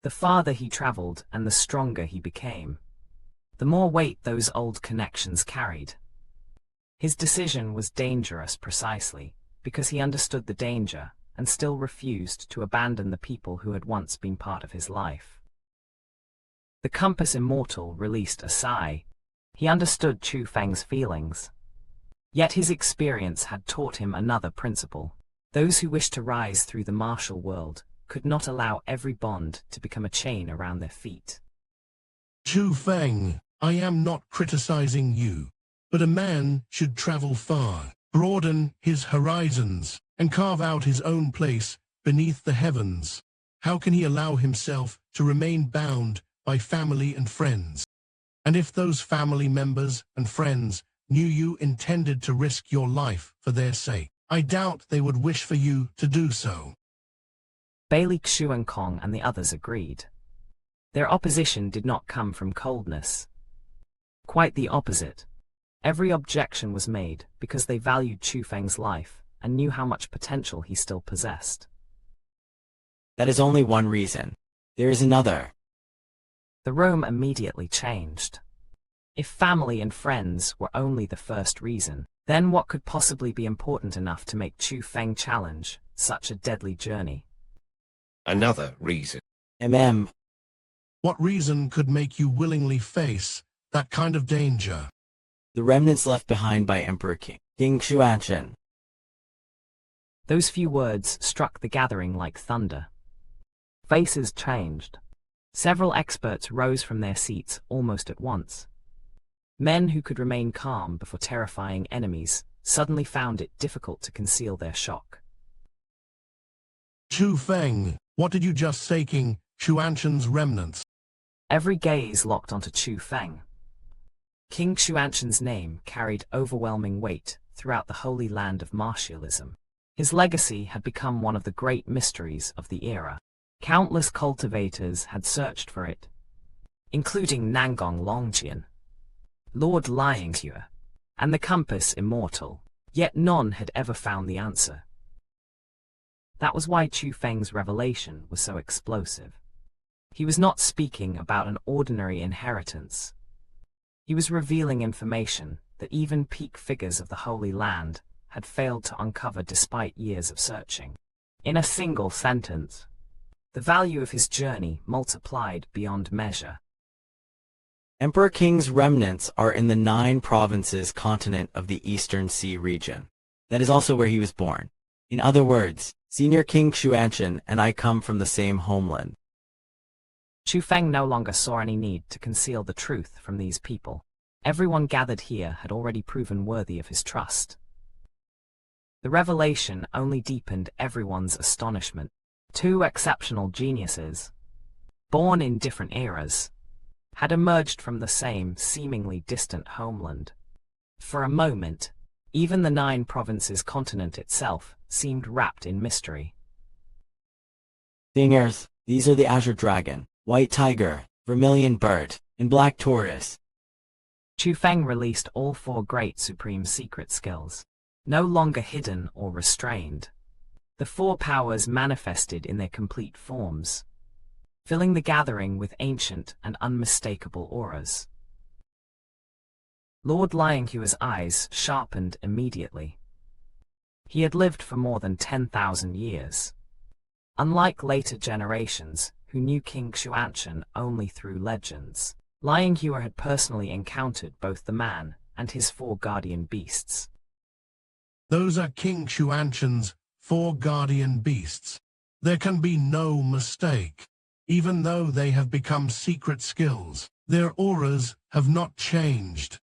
The farther he traveled and the stronger he became, the more weight those old connections carried. His decision was dangerous precisely because he understood the danger and still refused to abandon the people who had once been part of his life. The Compass Immortal released a sigh. He understood Chu Feng's feelings. Yet his experience had taught him another principle. Those who wished to rise through the martial world could not allow every bond to become a chain around their feet. Chu Feng, I am not criticizing you, but a man should travel far, broaden his horizons, and carve out his own place beneath the heavens. How can he allow himself to remain bound by family and friends? And if those family members and friends knew you intended to risk your life for their sake, I doubt they would wish for you to do so. Bailey Xuankong and the others agreed. Their opposition did not come from coldness. Quite the opposite. Every objection was made because they valued Chu Feng's life and knew how much potential he still possessed. That is only one reason. There is another. The room immediately changed. If family and friends were only the first reason, then what could possibly be important enough to make Chu Feng challenge such a deadly journey? Another reason. What reason could make you willingly face that kind of danger? The remnants left behind by Emperor King Xuanzhen. Those few words struck the gathering like thunder. Faces changed. Several experts rose from their seats almost at once. Men who could remain calm before terrifying enemies suddenly found it difficult to conceal their shock. Chu Feng, what did you just say, King Xuanzhen's remnants? Every gaze locked onto Chu Feng. King Xuanzhen's name carried overwhelming weight throughout the Holy Land of Martialism. His legacy had become one of the great mysteries of the era. Countless cultivators had searched for it, including Nangong Longjian, Lord Xianxia, and the Compass Immortal, yet none had ever found the answer. That was why Chu Feng's revelation was so explosive. He was not speaking about an ordinary inheritance. He was revealing information that even peak figures of the Holy Land had failed to uncover despite years of searching. In a single sentence, the value of his journey multiplied beyond measure. Emperor King's remnants are in the 9 provinces continent of the Eastern Sea region. That is also where he was born. In other words, Senior King Xianxia and I come from the same homeland. Chu Feng no longer saw any need to conceal the truth from these people. Everyone gathered here had already proven worthy of his trust. The revelation only deepened everyone's astonishment. 2 exceptional geniuses, born in different eras, had emerged from the same seemingly distant homeland. For a moment, even the 9 provinces continent itself seemed wrapped in mystery. Singers, these are the Azure Dragon, White Tiger, Vermilion Bird, and Black Taurus. Chu Feng released all 4 great supreme secret skills, no longer hidden or restrained. The 4 powers manifested in their complete forms, filling the gathering with ancient and unmistakable auras. Lord Xianxua's eyes sharpened immediately. He had lived for more than 10,000 years. Unlike later generations, who knew King Xianxia only through legends, Xianxua had personally encountered both the man and his 4 guardian beasts. Those are King Xianxia's 4 guardian beasts. There can be no mistake. Even though they have become secret skills, their auras have not changed.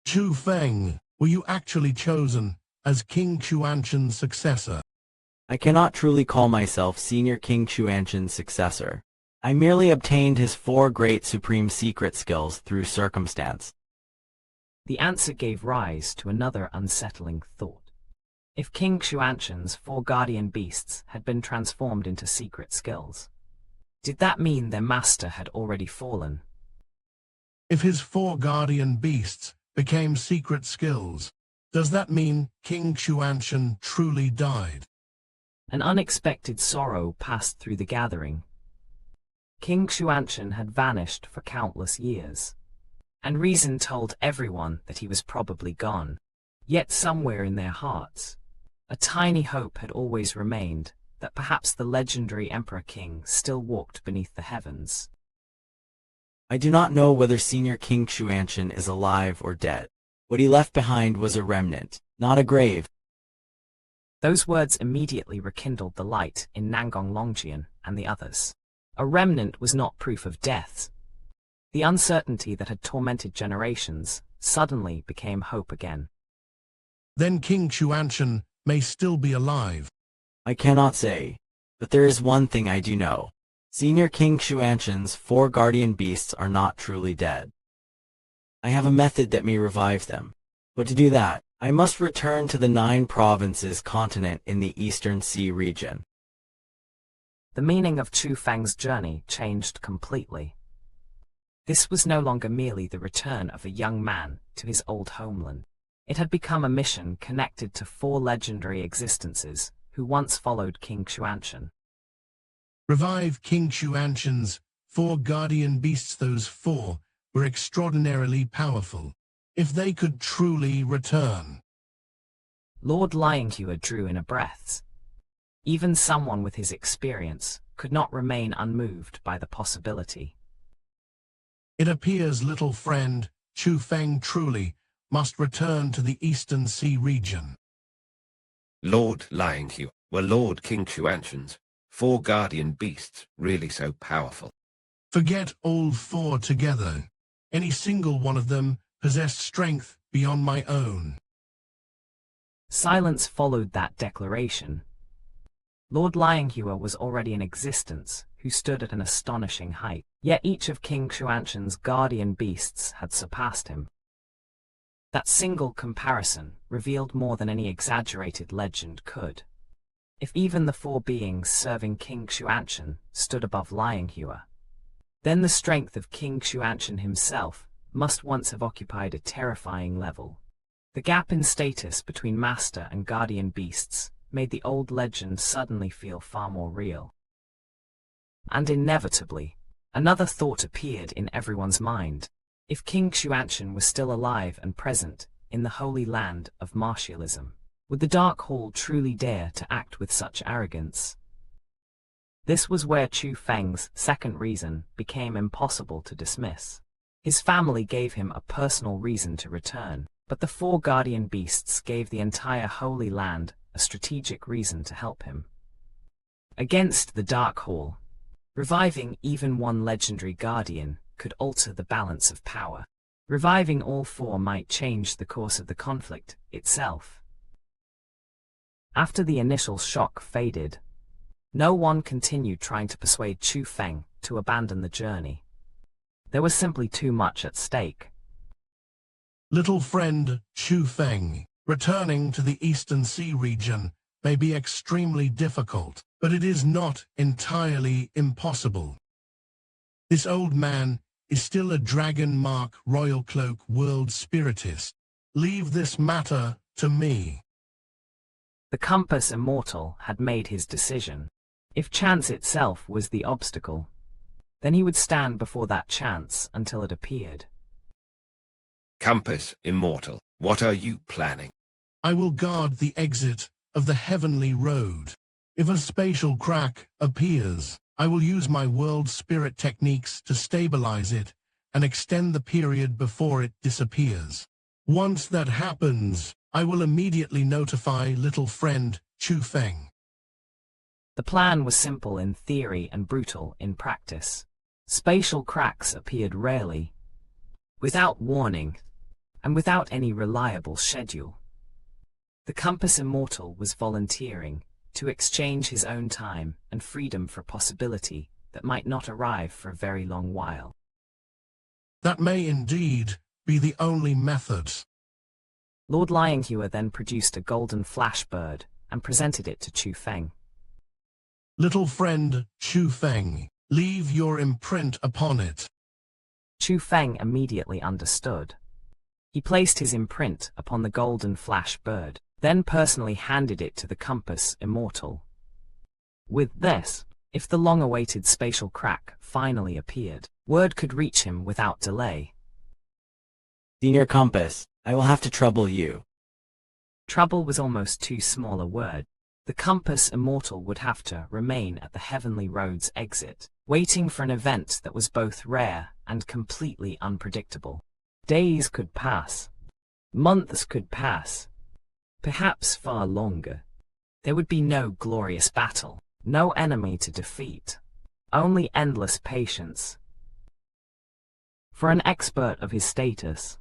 Chu Feng, were you actually chosen as King Xianxia's successor? I cannot truly call myself Senior King Xianxia's successor. I merely obtained his 4 great supreme secret skills through circumstance. The answer gave rise to another unsettling thought. If King Xianxia's 4 guardian beasts had been transformed into secret skills, did that mean their master had already fallen? If his 4 guardian beasts became secret skills, does that mean King Xianxia truly died? An unexpected sorrow passed through the gathering. King Xianxia had vanished for countless years, and reason told everyone that he was probably gone. Yet somewhere in their hearts, a tiny hope had always remained that perhaps the legendary Emperor King still walked beneath the heavens. I do not know whether Senior King Xianxia is alive or dead. What he left behind was a remnant, not a grave. Those words immediately rekindled the light in Nangong Longjian and the others. A remnant was not proof of death. The uncertainty that had tormented generations suddenly became hope again. Then King Xianxia may still be alive. I cannot say, but there is one thing I do know. Senior King Xianxia's 4 guardian beasts are not truly dead. I have a method that may revive them, but to do that, I must return to the 9 provinces continent in the Eastern Sea region. The meaning of Chu Feng's journey changed completely. This was no longer merely the return of a young man to his old homeland. It had become a mission connected to 4 legendary existences who once followed King Xianxia. Revive King Xianxia's 4 guardian beasts. Those 4 were extraordinarily powerful. If they could truly return. Lord Xianxua drew in a breath. Even someone with his experience could not remain unmoved by the possibility. It appears, little friend, Chu Feng truly must return to the Eastern Sea region. Lord Xianxia, were Lord King Xianxia's 4 guardian beasts really so powerful? Forget all 4 together. Any single one of them possessed strength beyond my own. Silence followed that declaration. Lord Xianxua was already in existence, who stood at an astonishing height, yet each of King Xianxia's guardian beasts had surpassed him. That single comparison revealed more than any exaggerated legend could. If even the four beings serving King Xianxia stood above Xianxia, then the strength of King Xianxia himself must once have occupied a terrifying level. The gap in status between master and guardian beasts made the old legend suddenly feel far more real. And inevitably, another thought appeared in everyone's mind. If King Xianxia was still alive and present in the Holy Land of Martialism, would the Dark Hall truly dare to act with such arrogance? This was where Chu Feng's second reason became impossible to dismiss. His family gave him a personal reason to return, but the four guardian beasts gave the entire Holy Land a strategic reason to help him. Against the Dark Hall, reviving even one legendary guardian could alter the balance of power. Reviving all four might change the course of the conflict itself. After the initial shock faded, no one continued trying to persuade Chu Feng to abandon the journey. There was simply too much at stake. Little friend Chu Feng, returning to the Eastern Sea region may be extremely difficult, but it is not entirely impossible. This old man is still a Dragon Mark Royal Cloak world spiritist. Leave this matter to me. The Compass Immortal had made his decision. If chance itself was the obstacle, then he would stand before that chance until it appeared. Compass Immortal, what are you planning? I will guard the exit of the Heavenly Road. If a spatial crack appears, I will use my world spirit techniques to stabilize it and extend the period before it disappears. Once that happens, I will immediately notify little friend Chu Feng. The plan was simple in theory and brutal in practice. Spatial cracks appeared rarely, without warning, and without any reliable schedule. The Compass Immortal was volunteering to exchange his own time and freedom for a possibility that might not arrive for a very long while. That may indeed be the only method. Lord Xianxia then produced a golden flash bird and presented it to Chu Feng. Little friend Chu Feng, leave your imprint upon it. Chu Feng immediately understood. He placed his imprint upon the golden flash bird, then personally handed it to the Compass Immortal. With this, if the long-awaited spatial crack finally appeared, word could reach him without delay. Senior Compass, I will have to trouble you. Trouble was almost too small a word. The Compass Immortal would have to remain at the Heavenly Road's exit, waiting for an event that was both rare and completely unpredictable. Days could pass. Months could pass. Perhaps far longer. There would be no glorious battle, no enemy to defeat, only endless patience. For an expert of his status,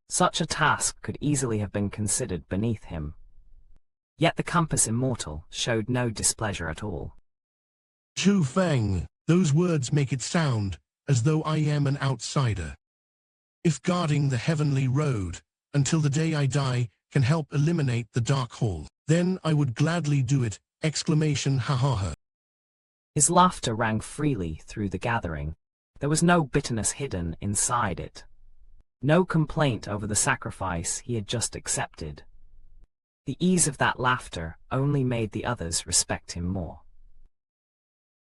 such a task could easily have been considered beneath him. Yet the Compass Immortal showed no displeasure at all. Chu Feng, those words make it sound as though I am an outsider. If guarding the Heavenly Road until the day I die can help eliminate the Dark Hall, then I would gladly do it! Exclamation ha ha ha. His laughter rang freely through the gathering. There was no bitterness hidden inside it. No complaint over the sacrifice he had just accepted. The ease of that laughter only made the others respect him more.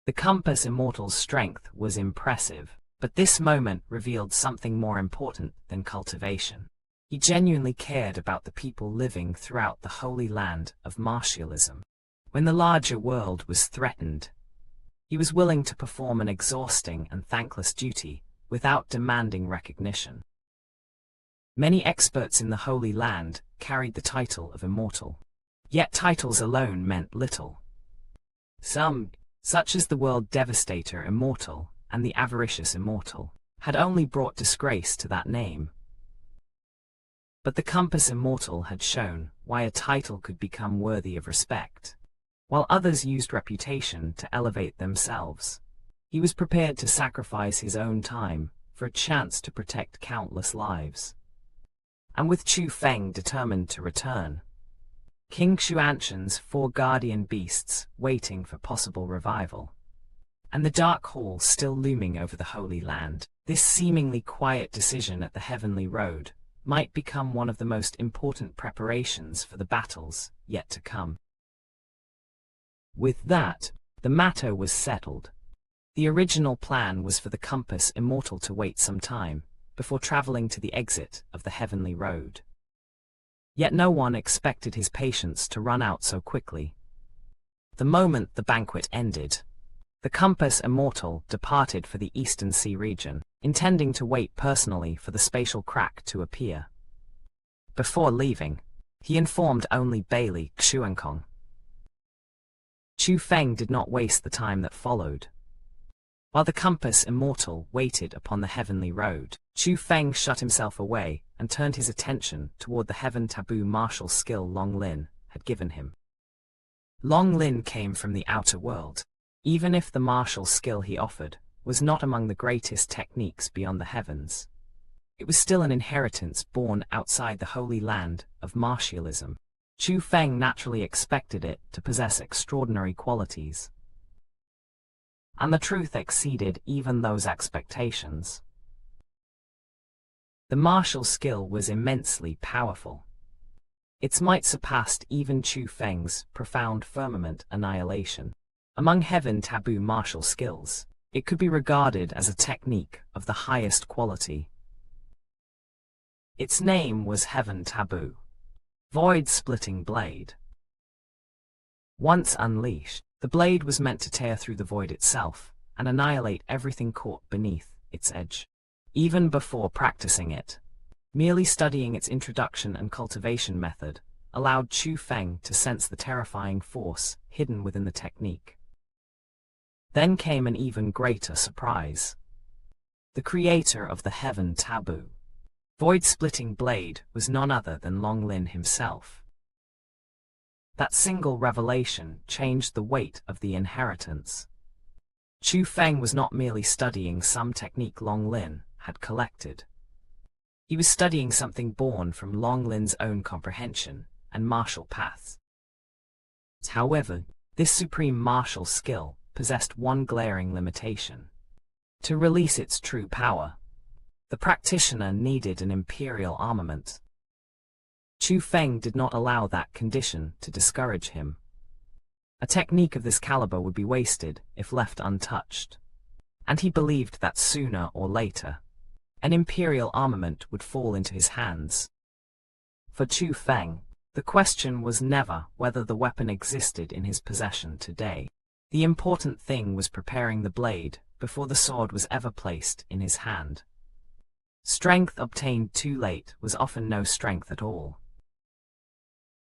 The Compass Immortal's strength was impressive, but this moment revealed something more important than cultivation. He genuinely cared about the people living throughout the Holy Land of Martialism. When the larger world was threatened, he was willing to perform an exhausting and thankless duty without demanding recognition. Many experts in the Holy Land carried the title of Immortal. Yet titles alone meant little. Some, such as the World Devastator Immortal and the Avaricious Immortal, had only brought disgrace to that name. But the Compass Immortal had shown why a title could become worthy of respect. While others used reputation to elevate themselves, he was prepared to sacrifice his own time for a chance to protect countless lives. and with Chu Feng determined to return. King Xianxia's 4 guardian beasts waiting for possible revival. And the Dark Hall still looming over the Holy Land. This seemingly quiet decision at the Heavenly Road might become one of the most important preparations for the battles yet to come. With that, the matter was settled. The original plan was for the Compass Immortal to wait some time before traveling to the exit of the Heavenly Road. Yet no one expected his patience to run out so quickly. The moment the banquet ended, the Compass Immortal departed for the Eastern Sea region, intending to wait personally for the spatial crack to appear. Before leaving, he informed only Bailey Xuankong. Chu Feng did not waste the time that followed. While the Compass Immortal waited upon the Heavenly Road, Chu Feng shut himself away and turned his attention toward the heaven taboo martial skill Long Lin had given him. Long Lin came from the outer world. Even if the martial skill he offered was not among the greatest techniques beyond the heavens, it was still an inheritance born outside the Holy Land of Martialism. Chu Feng naturally expected it to possess extraordinary qualities. And the truth exceeded even those expectations. The martial skill was immensely powerful. Its might surpassed even Chu Feng's profound firmament annihilation. Among heaven taboo martial skills, it could be regarded as a technique of the highest quality. Its name was Heaven Taboo, Void-Splitting Blade. Once unleashed, the blade was meant to tear through the void itself and annihilate everything caught beneath its edge. Even before practicing it, merely studying its introduction and cultivation method allowed Chu Feng to sense the terrifying force hidden within the technique. Then came an even greater surprise. The creator of the Heaven Taboo, Void-Splitting Blade, was none other than Long Lin himself. That single revelation changed the weight of the inheritance. Chu Feng was not merely studying some technique Long Lin had collected. He was studying something born from Long Lin's own comprehension and martial paths. However, this supreme martial skill possessed one glaring limitation. To release its true power, the practitioner needed an Imperial Armament. Chu Feng did not allow that condition to discourage him. A technique of this caliber would be wasted if left untouched, and he believed that sooner or later, an Imperial Armament would fall into his hands. For Chu Feng, the question was never whether the weapon existed in his possession today. The important thing was preparing the blade before the sword was ever placed in his hand. Strength obtained too late was often no strength at all.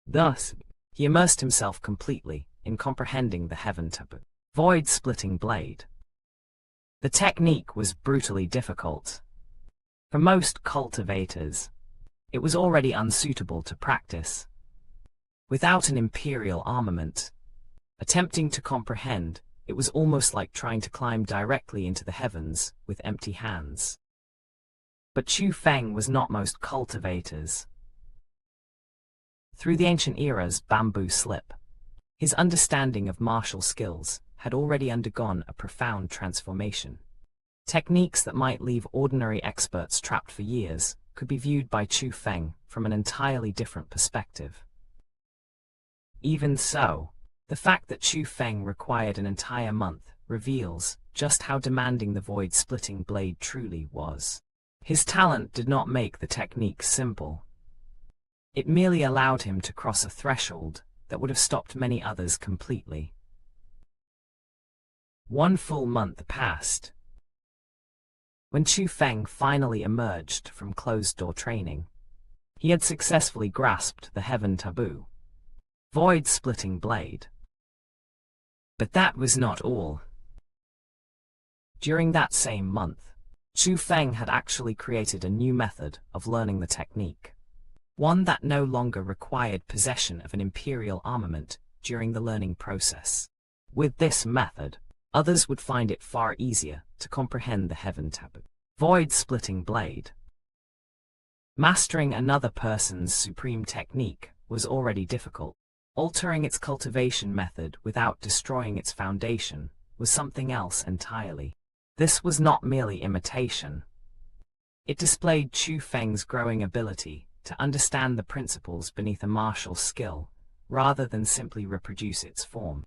Thus, he immersed himself completely in comprehending the Heaven Taboo, Void-Splitting Blade. The technique was brutally difficult. For most cultivators, it was already unsuitable to practice. Without an Imperial Armament, attempting to comprehend, it was almost like trying to climb directly into the heavens with empty hands. But Chu Feng was not most cultivators. Through the ancient era's bamboo slip, his understanding of martial skills had already undergone a profound transformation. Techniques that might leave ordinary experts trapped for years could be viewed by Chu Feng from an entirely different perspective. Even so, the fact that Chu Feng required an entire month reveals just how demanding the Void-Splitting Blade truly was. His talent did not make the technique simple. It merely allowed him to cross a threshold that would have stopped many others completely. 1 full month passed. When Chu Feng finally emerged from closed-door training, he had successfully grasped the Heaven Taboo, Void-Splitting Blade. But that was not all. During that same month, Chu Feng had actually created a new method of learning the technique. One that no longer required possession of an Imperial Armament during the learning process. With this method, others would find it far easier to comprehend the Heaven Taboo, Void-Splitting Blade. Mastering another person's supreme technique was already difficult. Altering its cultivation method without destroying its foundation was something else entirely. This was not merely imitation. It displayed Chu Feng's growing ability to understand the principles beneath a martial skill, rather than simply reproduce its form.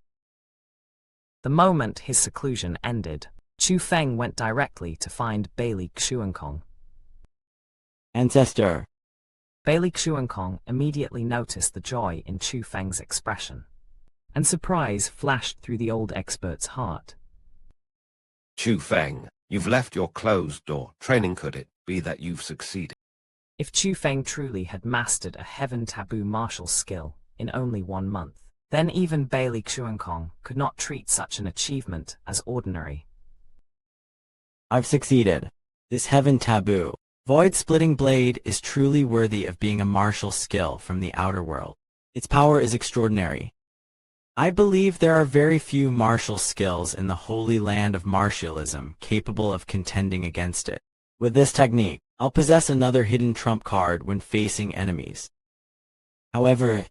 The moment his seclusion ended, Chu Feng went directly to find Bailey Xuankong. Ancestor. Bailey Xuankong immediately noticed the joy in Chu Feng's expression, and surprise flashed through the old expert's heart. Chu Feng, you've left your closed door training. Could it be that you've succeeded? If Chu Feng truly had mastered a heaven taboo martial skill in only 1 month, then even Bailey Xuankong could not treat such an achievement as ordinary. I've succeeded. This heaven taboo, void-splitting blade, is truly worthy of being a martial skill from the outer world. Its power is extraordinary. I believe there are very few martial skills in the Holy Land of Martialism capable of contending against it. With this technique, I'll possess another hidden trump card when facing enemies. However,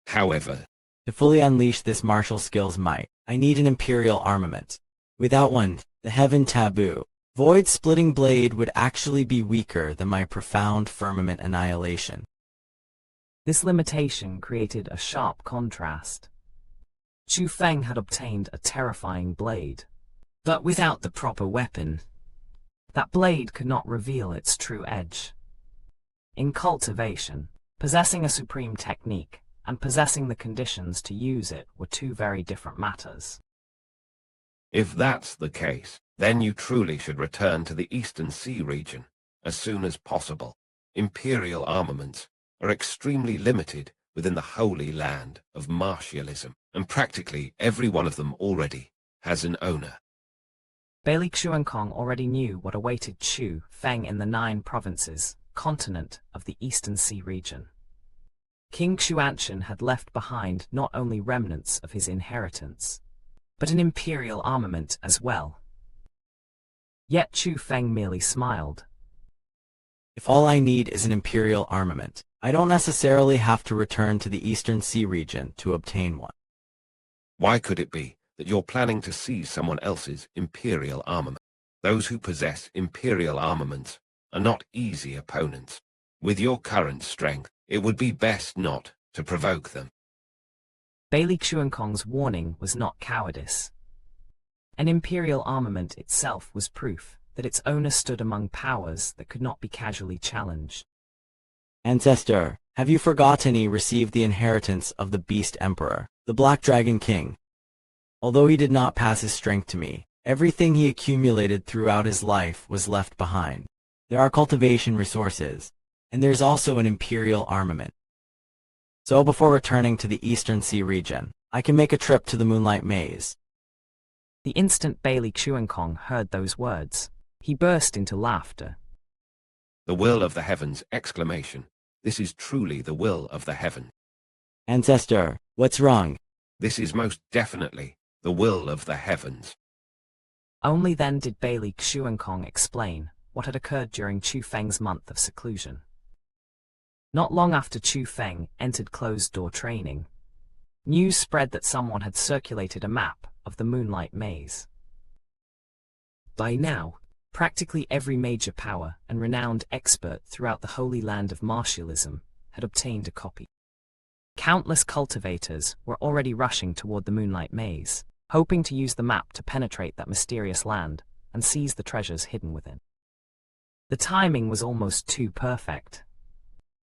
to fully unleash this martial skill's might, I need an Imperial Armament. Without one, the Heaven Taboo, void-splitting blade would actually be weaker than my profound firmament annihilation. This limitation created a sharp contrast. Chu Feng had obtained a terrifying blade, but without the proper weapon, that blade could not reveal its true edge. In cultivation, possessing a supreme technique and possessing the conditions to use it were two very different matters. If that's the case, then you truly should return to the Eastern Sea region as soon as possible. Imperial armaments are extremely limited within the Holy Land of Martialism, and practically every one of them already has an owner. Bailey Xuankong already knew what awaited Chu Feng in the 9 provinces, continent of the Eastern Sea region. King Xianxia had left behind not only remnants of his inheritance, but an imperial armament as well. Yet Chu Feng merely smiled. If all I need is an Imperial Armament, I don't necessarily have to return to the Eastern Sea region to obtain one. Why could it be that you're planning to seize someone else's Imperial armament? Those who possess Imperial armaments are not easy opponents. With your current strength, it would be best not to provoke them. Bailey Xuankong's warning was not cowardice. An Imperial armament itself was proof that its owner stood among powers that could not be casually challenged. Ancestor, have you forgotten he received the inheritance of the Beast Emperor, the Black Dragon King? Although he did not pass his strength to me, everything he accumulated throughout his life was left behind. There are cultivation resources, and there's also an Imperial armament. So before returning to the Eastern Sea region, I can make a trip to the Moonlight Maze. The instant Bailey Xuankong heard those words, he burst into laughter. The will of the heavens! Exclamation. This is truly the will of the heavens. Ancestor, what's wrong? This is most definitely the will of the heavens. Only then did Bailey Xuankong explain what had occurred during Chu Feng's month of seclusion. Not long after Chu Feng entered closed-door training, news spread that someone had circulated a map of the Moonlight Maze. By now, practically every major power and renowned expert throughout the Holy Land of Martialism had obtained a copy. Countless cultivators were already rushing toward the Moonlight Maze, hoping to use the map to penetrate that mysterious land and seize the treasures hidden within. The timing was almost too perfect.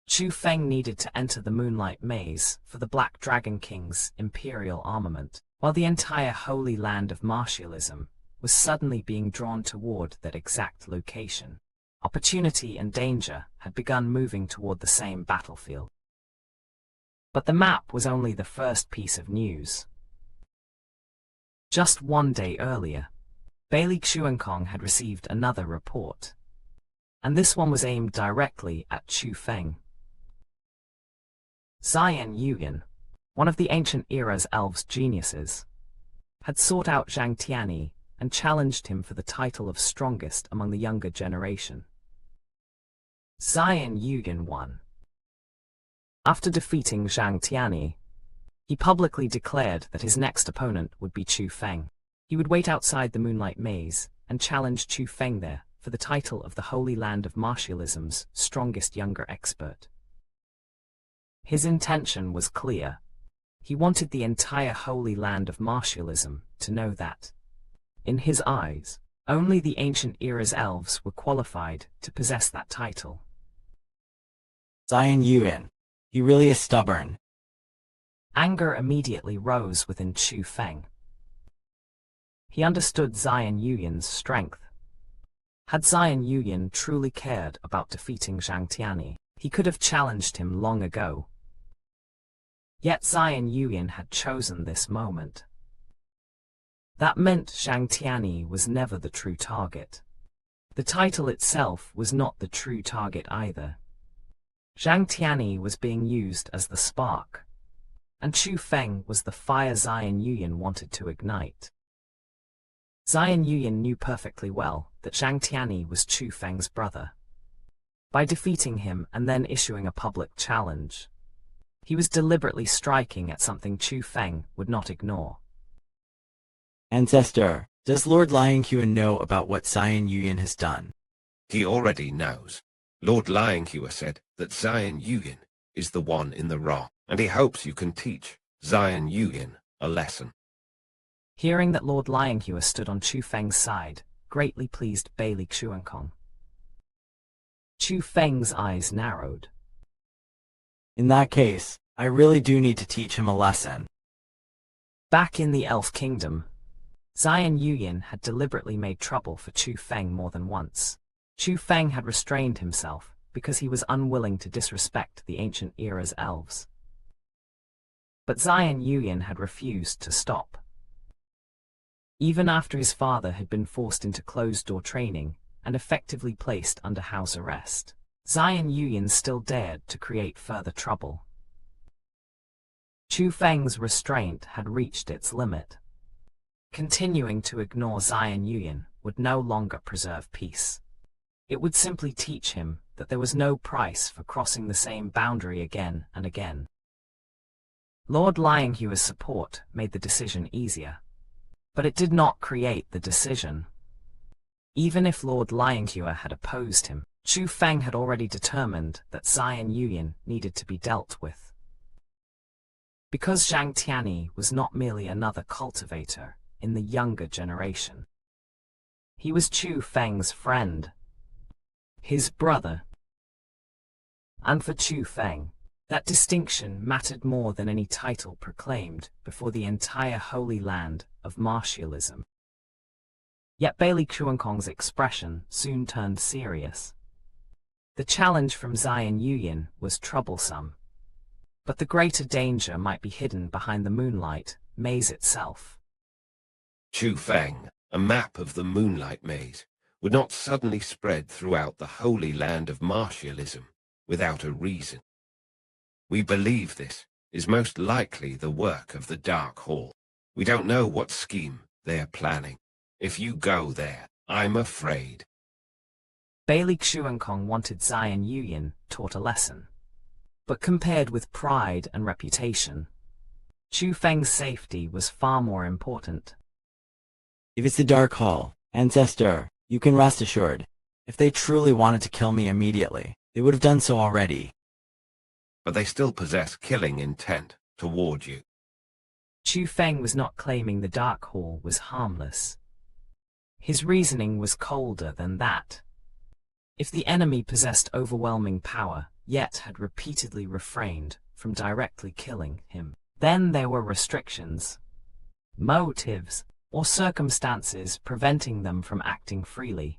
Chu Feng needed to enter the Moonlight Maze for the Black Dragon King's Imperial armament, while the entire Holy Land of Martialism was suddenly being drawn toward that exact location. Opportunity and danger had begun moving toward the same battlefield. But the map was only the first piece of news. Just 1 day earlier, Bailey Xuankong had received another report, and this one was aimed directly at Chu Feng. Xian Yuyin, one of the ancient era's elves' geniuses, had sought out Zhang Tianyi and challenged him for the title of strongest among the younger generation. Xian Yuyin won. After defeating Zhang Tianyi, he publicly declared that his next opponent would be Chu Feng. He would wait outside the Moonlight Maze and challenge Chu Feng there for the title of the Holy Land of Martialism's strongest younger expert. His intention was clear. He wanted the entire Holy Land of Martialism to know that, in his eyes, only the ancient era's elves were qualified to possess that title. Xian Yuyin. He really is stubborn. Anger immediately rose within Chu Feng. He understood Xian Yuyin's strength. Had Xian Yuyin truly cared about defeating Zhang Tianyi, he could have challenged him long ago. Yet Xian Yuyin had chosen this moment. That meant Zhang Tianyi was never the true target. The title itself was not the true target either. Zhang Tianyi was being used as the spark, and Chu Feng was the fire Xian Yuyin wanted to ignite. Xian Yuyin knew perfectly well that Zhang Tianyi was Chu Feng's brother. By defeating him and then issuing a public challenge, he was deliberately striking at something Chu Feng would not ignore. Ancestor, does Lord Xianxia know about what Xian Yuyin has done? He already knows. Lord Xianxia said that Xian Yuyin is the one in the wrong, and he hopes you can teach Xian Yuyin a lesson. Hearing that Lord Xianxia stood on Chu Feng's side, greatly pleased Bailey Xuankong. Chu Feng's eyes narrowed. In that case, I really do need to teach him a lesson. Back in the Elf Kingdom, Xian Yuyin had deliberately made trouble for Chu Feng more than once. Chu Feng had restrained himself because he was unwilling to disrespect the ancient era's elves. But Xian Yuyin had refused to stop. Even after his father had been forced into closed-door training and effectively placed under house arrest, Xian Yuyin still dared to create further trouble. Chu Feng's restraint had reached its limit. Continuing to ignore Xian Yuyin would no longer preserve peace. It would simply teach him that there was no price for crossing the same boundary again and again. Lord Xianxia's support made the decision easier, but it did not create the decision. Even if Lord Xianxia had opposed him, Chu Feng had already determined that Xian Yuyin needed to be dealt with. Because Zhang Tianyi was not merely another cultivator in the younger generation. He was Chu Feng's friend, his brother. And for Chu Feng, that distinction mattered more than any title proclaimed before the entire Holy Land of Martialism. Yet Bailey Xuankong's expression soon turned serious. The challenge from Xian Yuyin was troublesome, but the greater danger might be hidden behind the Moonlight Maze itself. Chu Feng, a map of the Moonlight Maze, would not suddenly spread throughout the Holy Land of Martialism without a reason. We believe this is most likely the work of the Dark Hall. We don't know what scheme they are planning. If you go there, I'm afraid. Bailey Xuankong wanted Xian Yuyin taught a lesson. But compared with pride and reputation, Chu Feng's safety was far more important. If it's the Dark Hall, Ancestor, you can rest assured. If they truly wanted to kill me immediately, they would have done so already. But they still possess killing intent toward you. Chu Feng was not claiming the Dark Hall was harmless. His reasoning was colder than that. If the enemy possessed overwhelming power, yet had repeatedly refrained from directly killing him, then there were restrictions, motives, or circumstances preventing them from acting freely.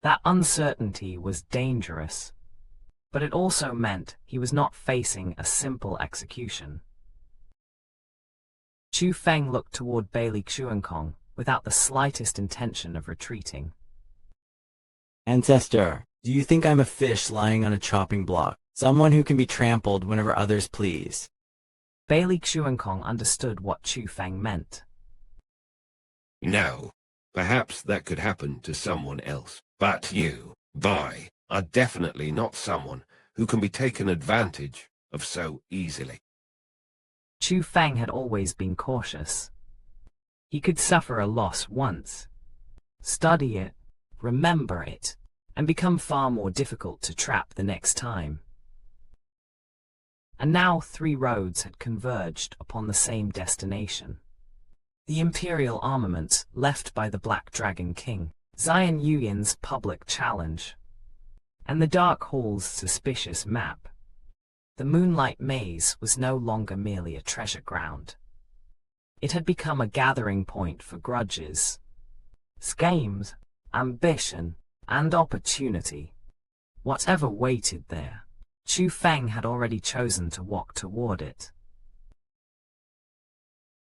That uncertainty was dangerous, but it also meant he was not facing a simple execution. Chu Feng looked toward Bailey Xuankong without the slightest intention of retreating. Ancestor, do you think I'm a fish lying on a chopping block, someone who can be trampled whenever others please? Bailey Xuankong understood what Chu Feng meant. No, perhaps that could happen to someone else, but you, by are definitely not someone who can be taken advantage of so easily. Chu Feng had always been cautious. He could suffer a loss once, study it, remember it, and become far more difficult to trap the next time. And now 3 roads had converged upon the same destination. The Imperial Armament left by the Black Dragon King, Xian Yuyin's public challenge, and the Dark Hall's suspicious map. The Moonlight Maze was no longer merely a treasure ground. It had become a gathering point for grudges, schemes, ambition, and opportunity. Whatever waited there, Chu Feng had already chosen to walk toward it.